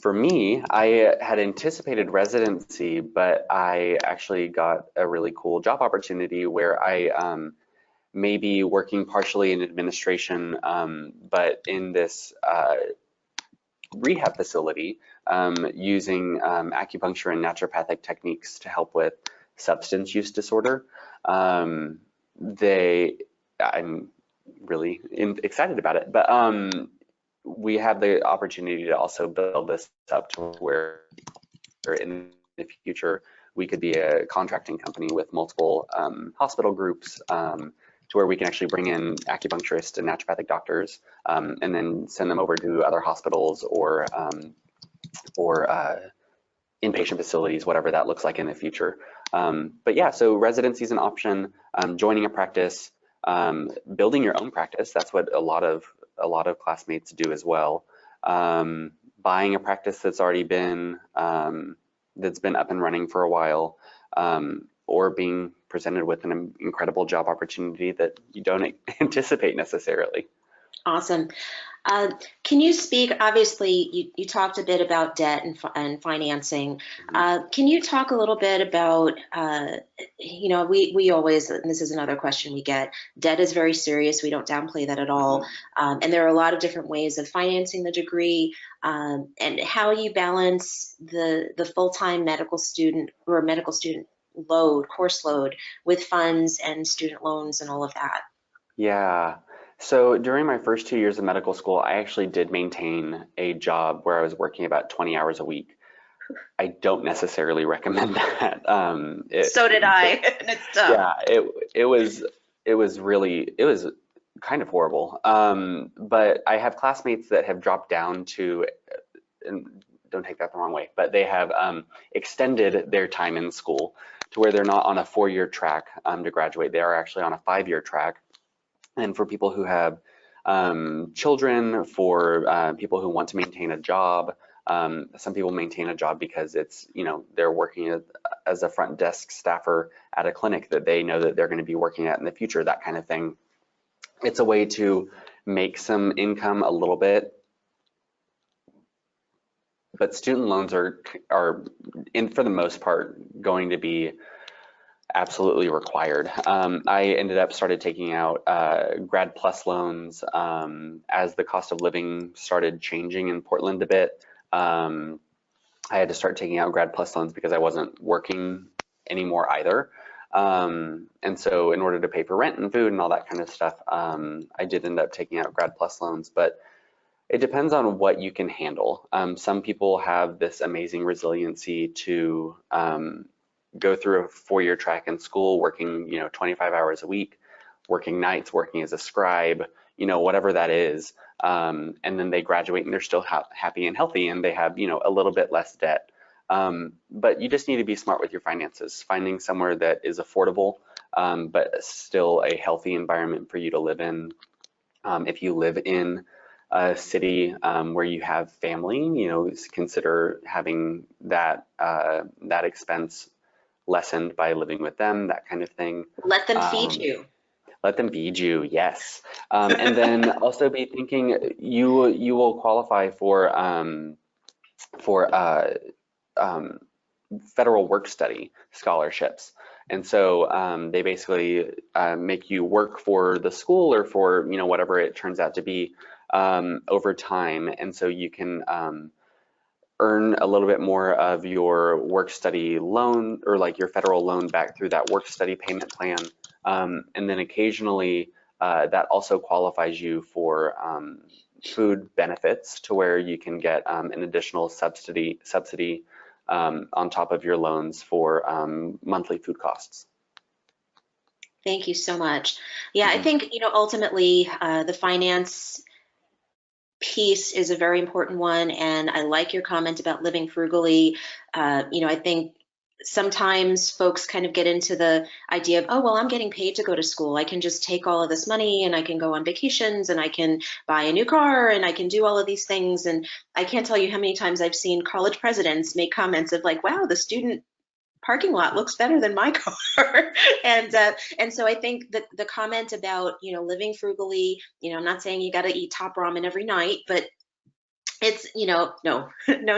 for me, I had anticipated residency, but I actually got a really cool job opportunity where I may be working partially in administration, but in this rehab facility using acupuncture and naturopathic techniques to help with substance use disorder. I'm really excited about it, but we have the opportunity to also build this up to where in the future we could be a contracting company with multiple hospital groups to where we can actually bring in acupuncturists and naturopathic doctors and then send them over to other hospitals or inpatient facilities, whatever that looks like in the future. But yeah, so residency is an option, joining a practice, building your own practice. That's what a lot of classmates do as well. Buying a practice that's already been up and running for a while, or being presented with an incredible job opportunity that you don't anticipate necessarily. Awesome. Can you speak, obviously you talked a bit about debt and financing. Can you talk a little bit about, we always, and this is another question we get, debt is very serious. We don't downplay that at all. And there are a lot of different ways of financing the degree, and how you balance the full-time medical student or medical student course load with funds and student loans and all of that. Yeah. So during my first 2 years of medical school, I actually did maintain a job where I was working about 20 hours a week. I don't necessarily recommend that. So did I. It's tough. Yeah, it was kind of horrible. But I have classmates that have dropped down to, and don't take that the wrong way, but they have extended their time in school to where they're not on a 4-year track to graduate. They are actually on a 5-year track. And for people who have children, for people who want to maintain a job, some people maintain a job because it's, they're working as a front desk staffer at a clinic that they know that they're going to be working at in the future, that kind of thing. It's a way to make some income a little bit. But student loans are for the most part, going to be absolutely required. I ended up started taking out Grad Plus loans as the cost of living started changing in Portland a bit. I had to start taking out Grad Plus loans because I wasn't working anymore either. And so in order to pay for rent and food and all that kind of stuff, I did end up taking out Grad Plus loans, but it depends on what you can handle. Some people have this amazing resiliency to go through a 4-year track in school, working, 25 hours a week, working nights, working as a scribe, whatever that is. And then they graduate and they're still happy and healthy, and they have, a little bit less debt. But you just need to be smart with your finances, finding somewhere that is affordable, but still a healthy environment for you to live in. If you live in a city where you have family, consider having that that expense lessened by living with them, that kind of thing. Let them feed you. Let them feed you, yes. And then also be thinking you will qualify for federal work study scholarships. And so they basically make you work for the school or for whatever it turns out to be over time, and so you can earn a little bit more of your work study loan, or like your federal loan, back through that work study payment plan. And then occasionally that also qualifies you for food benefits, to where you can get an additional subsidy on top of your loans for monthly food costs. Thank you so much. Yeah, I think, ultimately the finance piece is a very important one, and I like your comment about living frugally. I think sometimes folks kind of get into the idea of, oh, well, I'm getting paid to go to school. I can just take all of this money and I can go on vacations and I can buy a new car and I can do all of these things. And I can't tell you how many times I've seen college presidents make comments of like, wow, the student parking lot looks better than my car. and so I think that the comment about, living frugally, I'm not saying you got to eat top ramen every night, but it's, no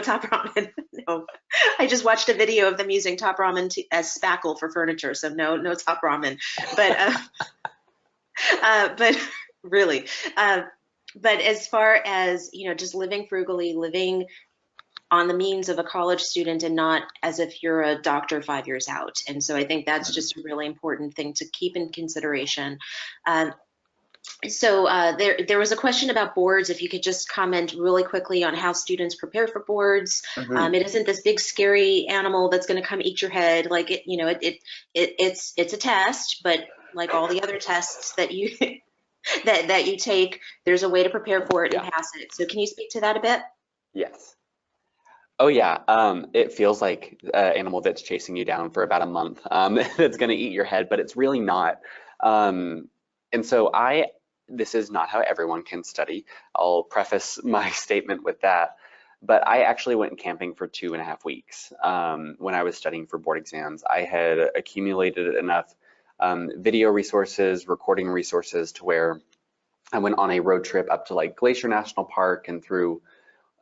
top ramen. No, I just watched a video of them using top ramen as spackle for furniture. So no top ramen, but really, but as far as, just living frugally, living on the means of a college student and not as if you're a doctor 5 years out. And so I think that's just a really important thing to keep in consideration. So there was a question about boards. If you could just comment really quickly on how students prepare for boards. It isn't this big scary animal that's going to come eat your head. Like it's a test, but like all the other tests that you that you take, there's a way to prepare for it and pass it. So can you speak to that a bit? Yes. Oh yeah, it feels like an animal that's chasing you down for about a month, that's going to eat your head, but it's really not. And so this is not how everyone can study. I'll preface my statement with that. But I actually went camping for 2.5 weeks when I was studying for board exams. I had accumulated enough video resources, recording resources, to where I went on a road trip up to like Glacier National Park and through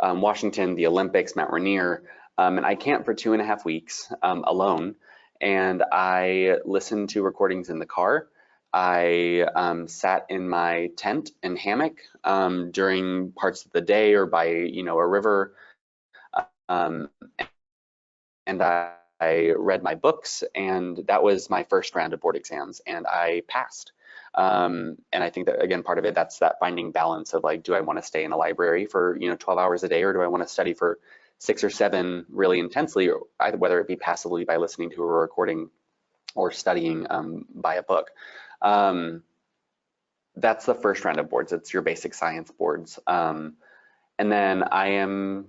Washington, the Olympics, Mount Rainier, and I camped for 2.5 weeks alone, and I listened to recordings in the car. I sat in my tent and hammock during parts of the day, or by a river, and I read my books, and that was my first round of board exams, and I passed. And I think that, again, part of it, that's that finding balance of like, do I want to stay in a library for 12 hours a day, or do I want to study for 6 or 7 really intensely, or whether it be passively by listening to a recording or studying by a book. That's the first round of boards. It's your basic science boards. And then I am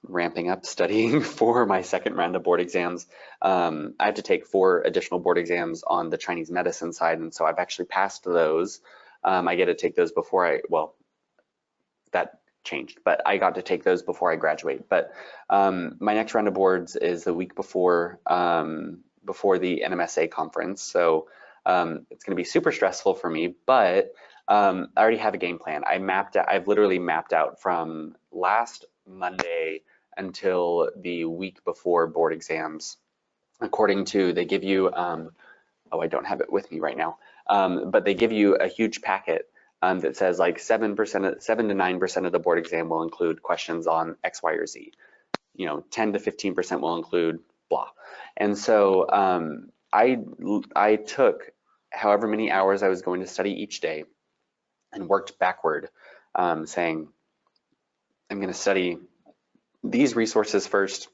ramping up studying for my second round of board exams. I have to take 4 additional board exams on the Chinese medicine side, and so I've actually passed those. I get to take those before that changed, but I got to take those before I graduate. But my next round of boards is the week before the NMSA conference, so it's going to be super stressful for me, but I already have a game plan. I've literally mapped out from last Monday until the week before board exams, according to, they give you, I don't have it with me right now, but they give you a huge packet that says like 7 to 9% of the board exam will include questions on X, Y, or Z. 10 to 15% will include blah. And so I took however many hours I was going to study each day and worked backward, saying, I'm going to study these resources first,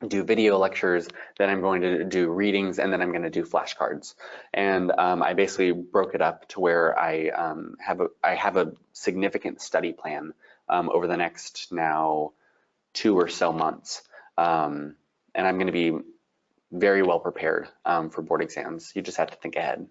do video lectures, then I'm going to do readings, and then I'm going to do flashcards. And I basically broke it up to where I have a significant study plan over the next now 2 or so months. And I'm going to be very well prepared for board exams. You just have to think ahead.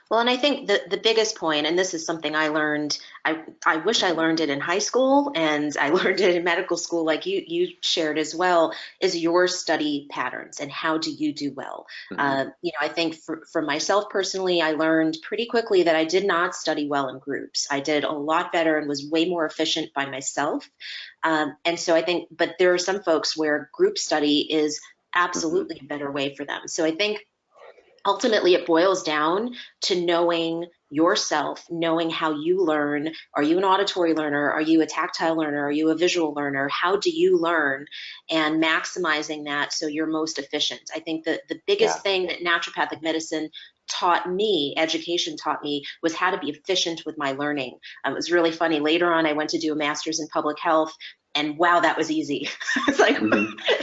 Well, and I think the biggest point, and this is something I learned, I wish I learned it in high school and I learned it in medical school like you shared as well, is your study patterns and how do you do well. You know, I think for myself personally, I learned pretty quickly that I did not study well in groups. I did a lot better and was way more efficient by myself. And so I think, but there are some folks where group study is absolutely a better way for them. So I think ultimately it boils down to knowing yourself, knowing how you learn. Are you an auditory learner? Are you a tactile learner? Are you a visual learner? How do you learn? And maximizing that so you're most efficient. I think that the biggest thing that naturopathic medicine taught me, education taught me, was how to be efficient with my learning. It was really funny. Later on, I went to do a master's in public health, and wow, that was easy. It's like,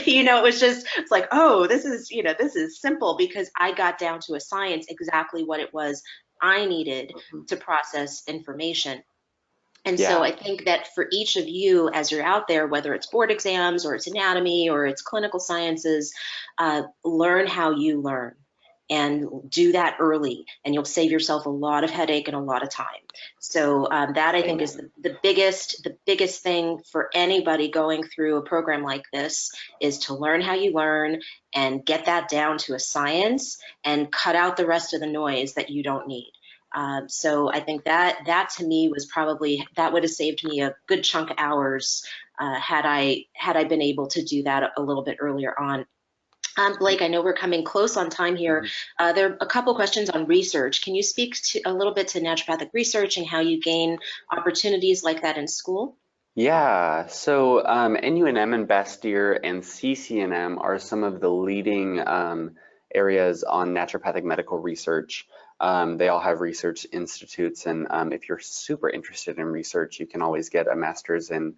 you know, it's like, oh, this is simple because I got down to a science exactly what it was I needed to process information. And so I think that for each of you, as you're out there, whether it's board exams or it's anatomy or it's clinical sciences, learn how you learn and do that early, and you'll save yourself a lot of headache and a lot of time. So that I think is the biggest thing for anybody going through a program like this, is to learn how you learn and get that down to a science and cut out the rest of the noise that you don't need. So I think that to me was probably, that would have saved me a good chunk of hours had I been able to do that a little bit earlier on. Blake, I know we're coming close on time here. There are a couple questions on research. Can you speak to a little bit to naturopathic research and how you gain opportunities like that in school? Yeah, so NUNM and Bastyr and CCNM are some of the leading areas on naturopathic medical research. They all have research institutes, and if you're super interested in research, you can always get a master's in,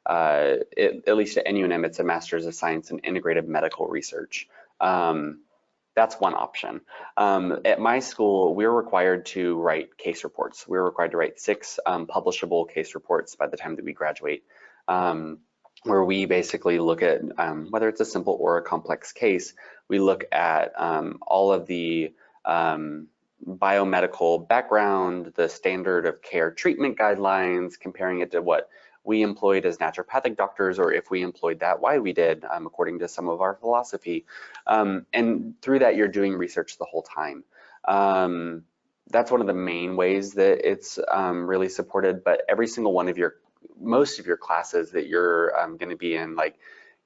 at least at NUNM, it's a master's of science in integrative medical research. That's one option. At my school, we're required to write case reports. We're required to write 6 publishable case reports by the time that we graduate, where we basically look at whether it's a simple or a complex case. We look at all of the biomedical background, the standard of care treatment guidelines, comparing it to what we employed as naturopathic doctors, or if we employed that, why we did, according to some of our philosophy. And through that, you're doing research the whole time. That's one of the main ways that it's really supported, but every single one of most of your classes that you're going to be in, like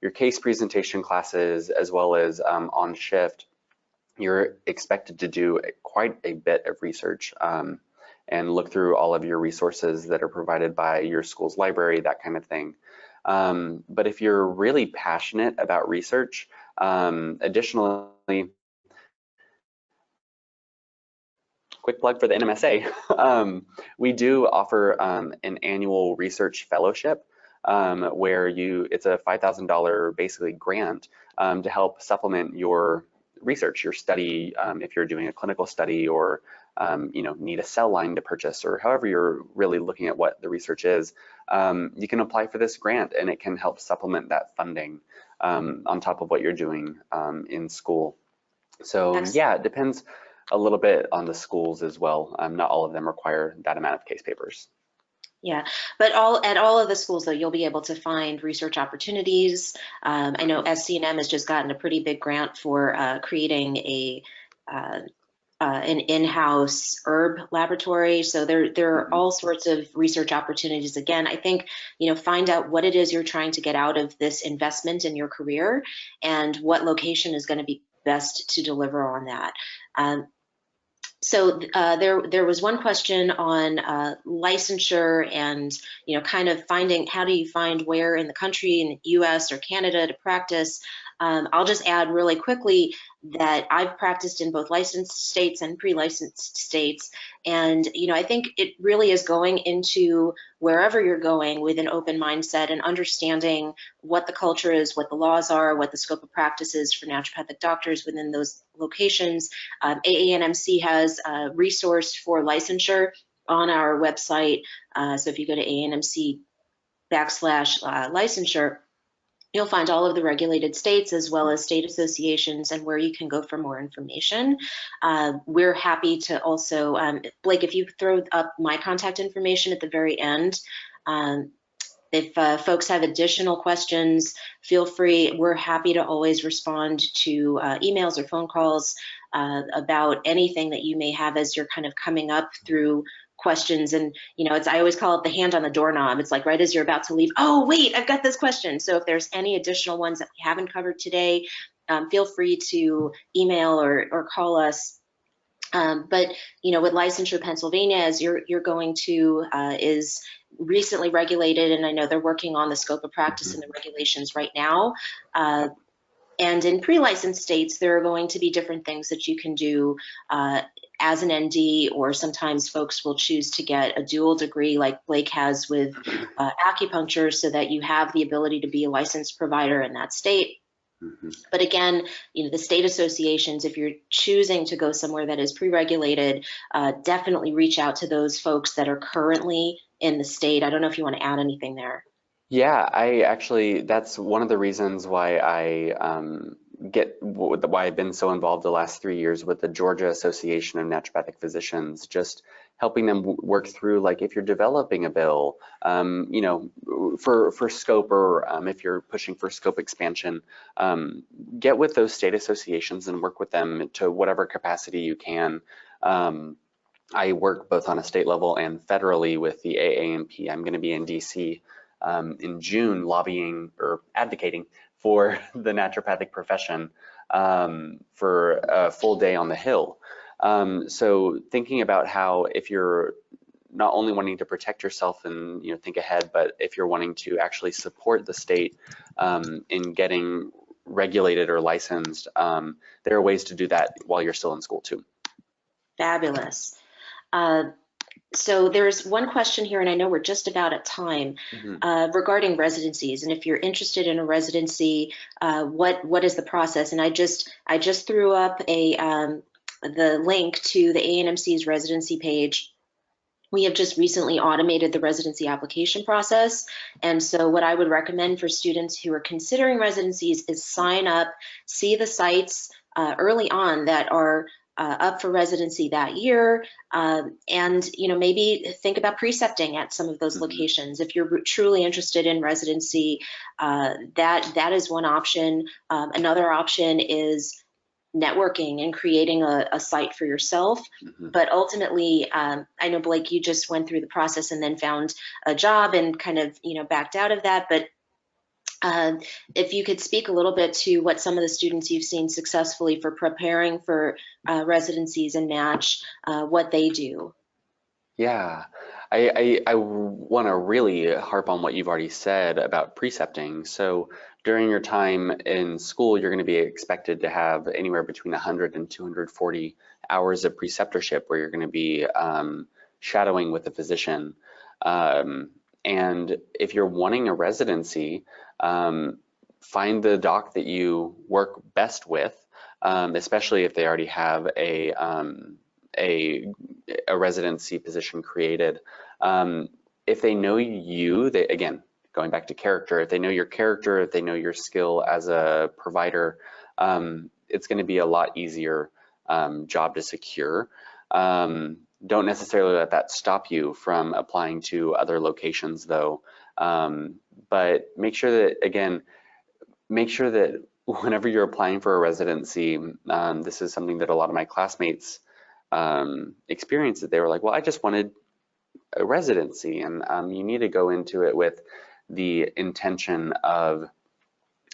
your case presentation classes, as well as on shift, you're expected to do quite a bit of research and look through all of your resources that are provided by your school's library, that kind of thing. But if you're really passionate about research, additionally, quick plug for the NMSA, we do offer an annual research fellowship where it's a $5,000 basically grant to help supplement your research, your study, if you're doing a clinical study or you know, need a cell line to purchase, or however you're really looking at what the research is, you can apply for this grant and it can help supplement that funding on top of what you're doing in school. So yeah, it depends a little bit on the schools as well. Not all of them require that amount of case papers. Yeah, but at all of the schools, though, you'll be able to find research opportunities. I know SCNM has just gotten a pretty big grant for creating an in-house herb laboratory. So there are all sorts of research opportunities. Again, I think, you know, find out what it is you're trying to get out of this investment in your career and what location is going to be best to deliver on that. So there was one question on licensure and, you know, kind of finding, how do you find where in the country, in the US or Canada, to practice? I'll just add really quickly that I've practiced in both licensed states and pre-licensed states. And, I think it really is going into wherever you're going with an open mindset and understanding what the culture is, what the laws are, what the scope of practice is for naturopathic doctors within those locations. AANMC has a resource for licensure on our website. So if you go to AANMC/licensure, you'll find all of the regulated states as well as state associations and where you can go for more information. We're happy to also, Blake, if you throw up my contact information at the very end, if folks have additional questions, feel free. We're happy to always respond to emails or phone calls about anything that you may have as you're kind of coming up through questions. And I always call it the hand on the doorknob. It's like right as you're about to leave, oh wait, I've got this question. So if there's any additional ones that we haven't covered today, feel free to email or call us. But with Licensure Pennsylvania, as you're going to, is recently regulated, and I know they're working on the scope of practice and the regulations right now. And in pre-licensed states, there are going to be different things that you can do as an ND, or sometimes folks will choose to get a dual degree like Blake has with acupuncture, so that you have the ability to be a licensed provider in that state. But again, the state associations, if you're choosing to go somewhere that is pre-regulated, definitely reach out to those folks that are currently in the state. I don't know if you want to add anything there. Yeah, that's one of the reasons why why I've been so involved the last 3 years with the Georgia Association of Naturopathic Physicians, just helping them work through, like, if you're developing a bill, for scope, or if you're pushing for scope expansion, get with those state associations and work with them to whatever capacity you can. I work both on a state level and federally with the AANP. I'm going to be in DC in June, lobbying or advocating for the naturopathic profession for a full day on the Hill. So thinking about how, if you're not only wanting to protect yourself and think ahead, but if you're wanting to actually support the state in getting regulated or licensed, there are ways to do that while you're still in school too. Fabulous. So there's one question here, and I know we're just about at time, regarding residencies. And if you're interested in a residency, what is the process? And I just threw up the link to the AANMC's residency page. We have just recently automated the residency application process. And so what I would recommend for students who are considering residencies is sign up, see the sites early on that are up for residency that year, and maybe think about precepting at some of those locations. If you're truly interested in residency, that is one option. Another option is networking and creating a site for yourself. But ultimately, I know, Blake, you just went through the process and then found a job and kind of backed out of that. But if you could speak a little bit to what some of the students you've seen successfully for preparing for residencies and match, what they do. Yeah, I want to really harp on what you've already said about precepting. So during your time in school, you're going to be expected to have anywhere between 100 and 240 hours of preceptorship, where you're going to be shadowing with a physician. And if you're wanting a residency, find the doc that you work best with, especially if they already have a residency position created. If they know you, again, going back to character, if they know your character, if they know your skill as a provider, it's going to be a lot easier job to secure. Don't necessarily let that stop you from applying to other locations though. But make sure that whenever you're applying for a residency, this is something that a lot of my classmates experienced, that they were like, well, I just wanted a residency. And you need to go into it with the intention of,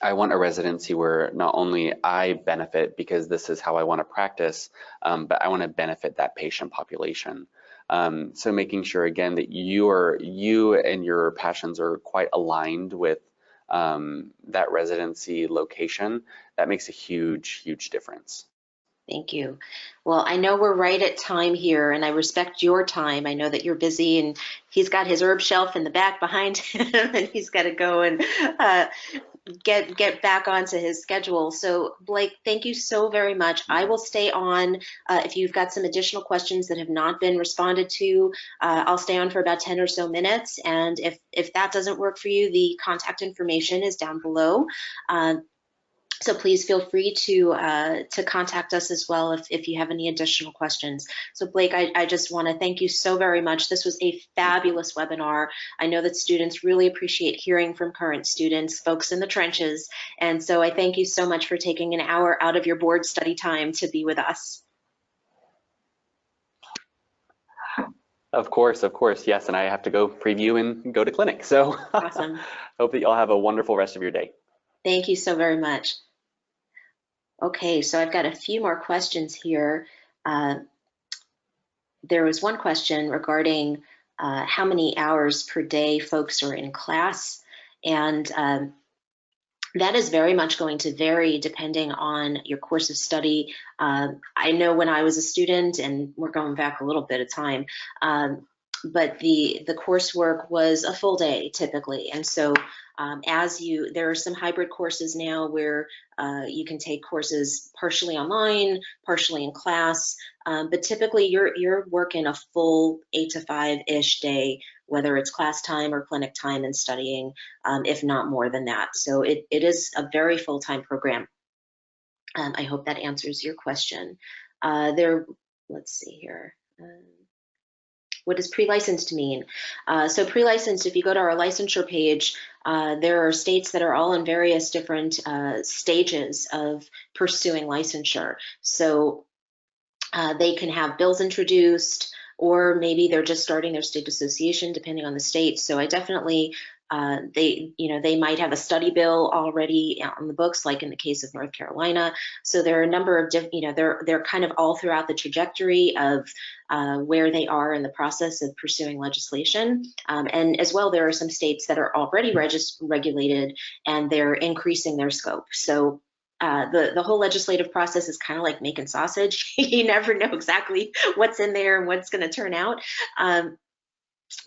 I want a residency where not only I benefit because this is how I want to practice, but I want to benefit that patient population. So making sure, again, that you and your passions are quite aligned with that residency location, that makes a huge, huge difference. Thank you. Well, I know we're right at time here, and I respect your time. I know that you're busy, and he's got his herb shelf in the back behind him, and he's got to go and get back onto his schedule. So Blake, thank you so very much. I will stay on. If you've got some additional questions that have not been responded to, I'll stay on for about 10 or so minutes. And if that doesn't work for you, the contact information is down below. So please feel free to contact us as well if you have any additional questions. So Blake, I just want to thank you so very much. This was a fabulous webinar. I know that students really appreciate hearing from current students, folks in the trenches. And so I thank you so much for taking an hour out of your board study time to be with us. Of course, yes. And I have to go preview and go to clinic. So Awesome. Hope that you all have a wonderful rest of your day. Thank you so very much. Okay, so I've got a few more questions here. There was one question regarding how many hours per day folks are in class, and that is very much going to vary depending on your course of study. I know when I was a student, and we're going back a little bit of time, but the coursework was a full day typically, and so there are some hybrid courses now where you can take courses partially online, partially in class, but typically you're working a full 8 to 5-ish day, whether it's class time or clinic time and studying, if not more than that. So it is a very full-time program. I hope that answers your question. Let's see here. What does pre-licensed mean? So pre-licensed, if you go to our licensure page, there are states that are all in various different stages of pursuing licensure. So they can have bills introduced, or maybe they're just starting their state association, depending on the state. So I definitely, they might have a study bill already on the books, like in the case of North Carolina. So there are a number of, they're kind of all throughout the trajectory of where they are in the process of pursuing legislation. And as well, there are some states that are already regulated and they're increasing their scope. So the whole legislative process is kind of like making sausage. You never know exactly what's in there and what's going to turn out.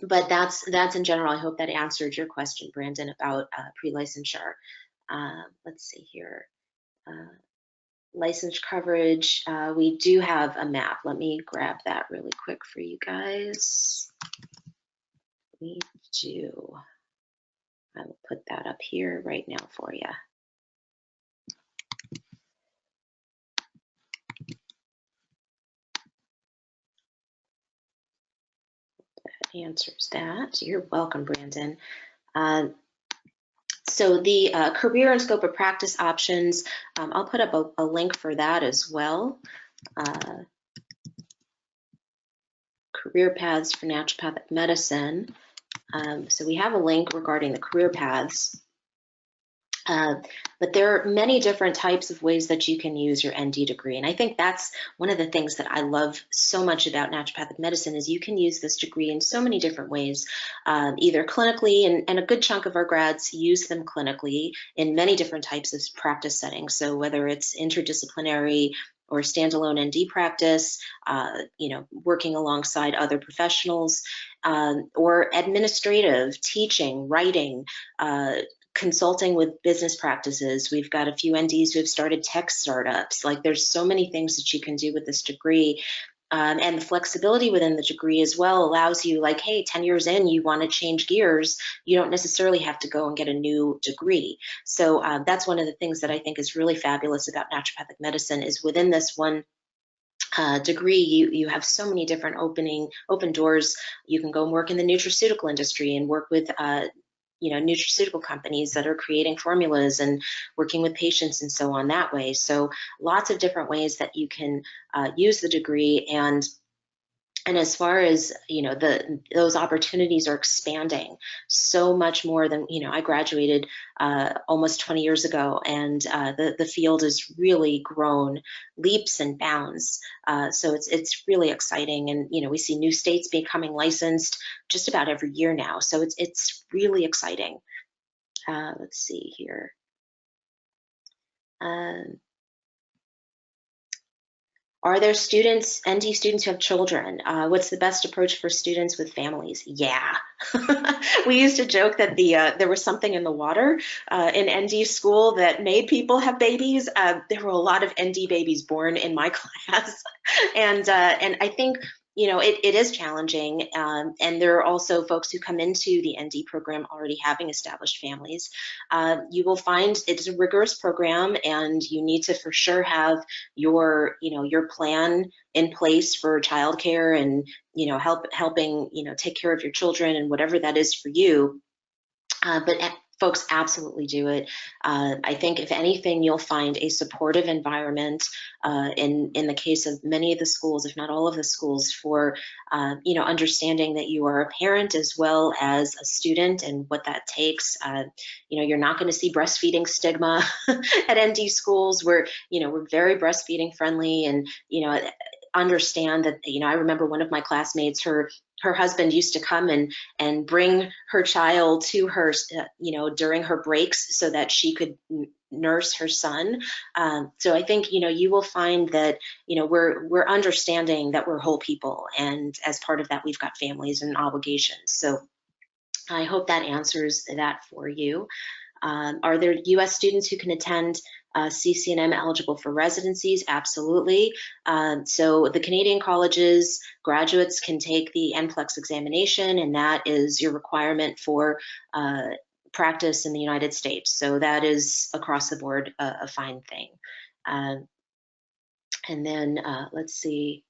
But that's in general. I hope that answered your question, Brandon, about pre-licensure. Let's see here. License coverage. We do have a map. Let me grab that really quick for you guys. We do. I will put that up here right now for you. That answers that. You're welcome, Brandon. So the career and scope of practice options, I'll put up a link for that as well. Career paths for naturopathic medicine. So we have a link regarding the career paths. But there are many different types of ways that you can use your ND degree. And I think that's one of the things that I love so much about naturopathic medicine is you can use this degree in so many different ways, either clinically, and a good chunk of our grads use them clinically in many different types of practice settings. So whether it's interdisciplinary or standalone ND practice, working alongside other professionals, or administrative, teaching, writing, consulting with business practices. We've got a few NDs who have started tech startups. Like there's so many things that you can do with this degree. And the flexibility within the degree as well allows you, like, hey, 10 years in, you want to change gears. You don't necessarily have to go and get a new degree. So that's one of the things that I think is really fabulous about naturopathic medicine is within this one degree, you have so many different open doors. You can go and work in the nutraceutical industry and work with nutraceutical companies that are creating formulas and working with patients and so on that way. So lots of different ways that you can use the degree, and as far as those opportunities are expanding so much more than I graduated almost 20 years ago, and the field has really grown leaps and bounds. So it's really exciting, and we see new states becoming licensed just about every year now. So it's really exciting. Let's see here. Are there students, ND students who have children? What's the best approach for students with families? Yeah. We used to joke that there was something in the water in ND school that made people have babies. There were a lot of ND babies born in my class. And I think, you know, it is challenging. And there are also folks who come into the ND program already having established families. You will find it's a rigorous program, and you need to for sure have your, you know, your plan in place for childcare and, you know, helping, you know, take care of your children and whatever that is for you. But folks absolutely do it. I think if anything, you'll find a supportive environment in the case of many of the schools, if not all of the schools, for you know, understanding that you are a parent as well as a student and what that takes. You know, you're not going to see breastfeeding stigma at ND schools. We're, you know, we're very breastfeeding friendly, and, you know, understand that, you know, I remember one of my classmates, her husband used to come and bring her child to her, you know, during her breaks so that she could nurse her son. So I think, you know, you will find that, you know, we're understanding that we're whole people, and as part of that, we've got families and obligations. So I hope that answers that for you. Are there U.S. students who can attend CCNM eligible for residencies? Absolutely. So the Canadian colleges, graduates can take the NCLEX examination, and that is your requirement for practice in the United States. So that is across the board a fine thing. And then let's see.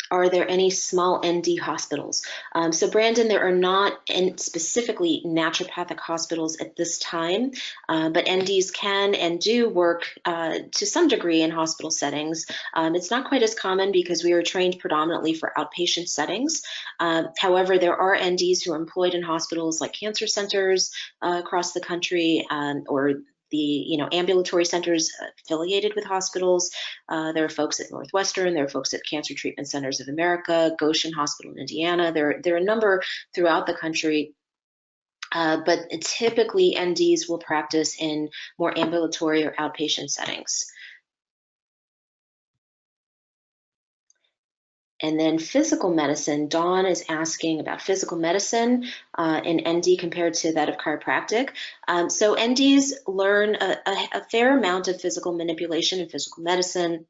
Are there any small ND hospitals? So Brandon, there are not specifically naturopathic hospitals at this time, but NDs can and do work to some degree in hospital settings. It's not quite as common because we are trained predominantly for outpatient settings. However, there are NDs who are employed in hospitals like cancer centers across the country, or the, you know, ambulatory centers affiliated with hospitals. There are folks at Northwestern, there are folks at Cancer Treatment Centers of America, Goshen Hospital in Indiana. There are a number throughout the country, but typically NDs will practice in more ambulatory or outpatient settings. And then physical medicine, Dawn is asking about physical medicine in ND compared to that of chiropractic. So NDs learn a fair amount of physical manipulation and physical medicine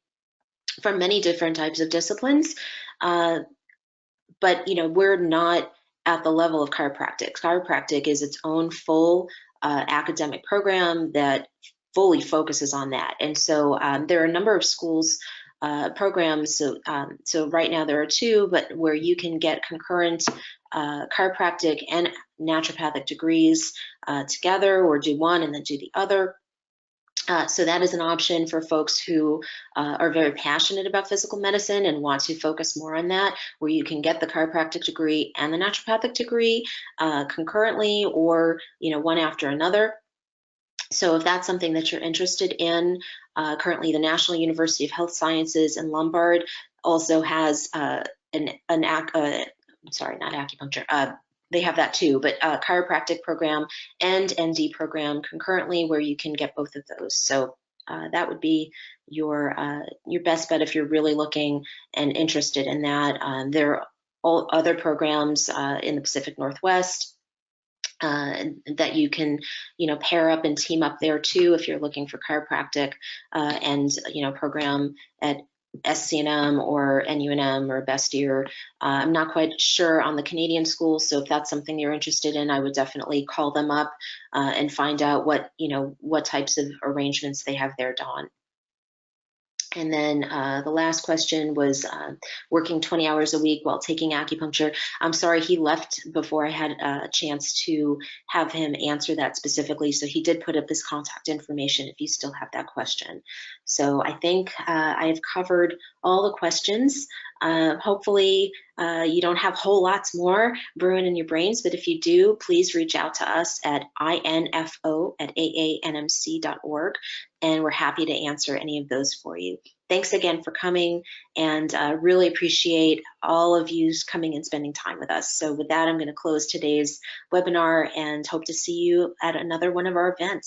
from many different types of disciplines. But, you know, we're not at the level of chiropractic. Chiropractic is its own full academic program that fully focuses on that. And so there are a number of schools programs. So right now there are two, but where you can get concurrent chiropractic and naturopathic degrees together, or do one and then do the other. So that is an option for folks who are very passionate about physical medicine and want to focus more on that, where you can get the chiropractic degree and the naturopathic degree concurrently, or, you know, one after another. So if that's something that you're interested in, currently the National University of Health Sciences in Lombard also has sorry, not acupuncture. They have that too, but chiropractic program and ND program concurrently, where you can get both of those. So that would be your best bet if you're really looking and interested in that. There are all other programs in the Pacific Northwest that you can, you know, pair up and team up there too if you're looking for chiropractic and, you know, program at SCNM or NUNM or Bastyr. I'm not quite sure on the Canadian schools, so if that's something you're interested in, I would definitely call them up and find out what, you know, what types of arrangements they have there, Dawn. And then the last question was working 20 hours a week while taking acupuncture. I'm sorry, he left before I had a chance to have him answer that specifically. So he did put up his contact information if you still have that question. So I think I have covered all the questions. Hopefully you don't have whole lots more brewing in your brains, but if you do, please reach out to us at info@aanmc.org, and we're happy to answer any of those for you. Thanks again for coming, and really appreciate all of you coming and spending time with us. So with that, I'm going to close today's webinar and hope to see you at another one of our events.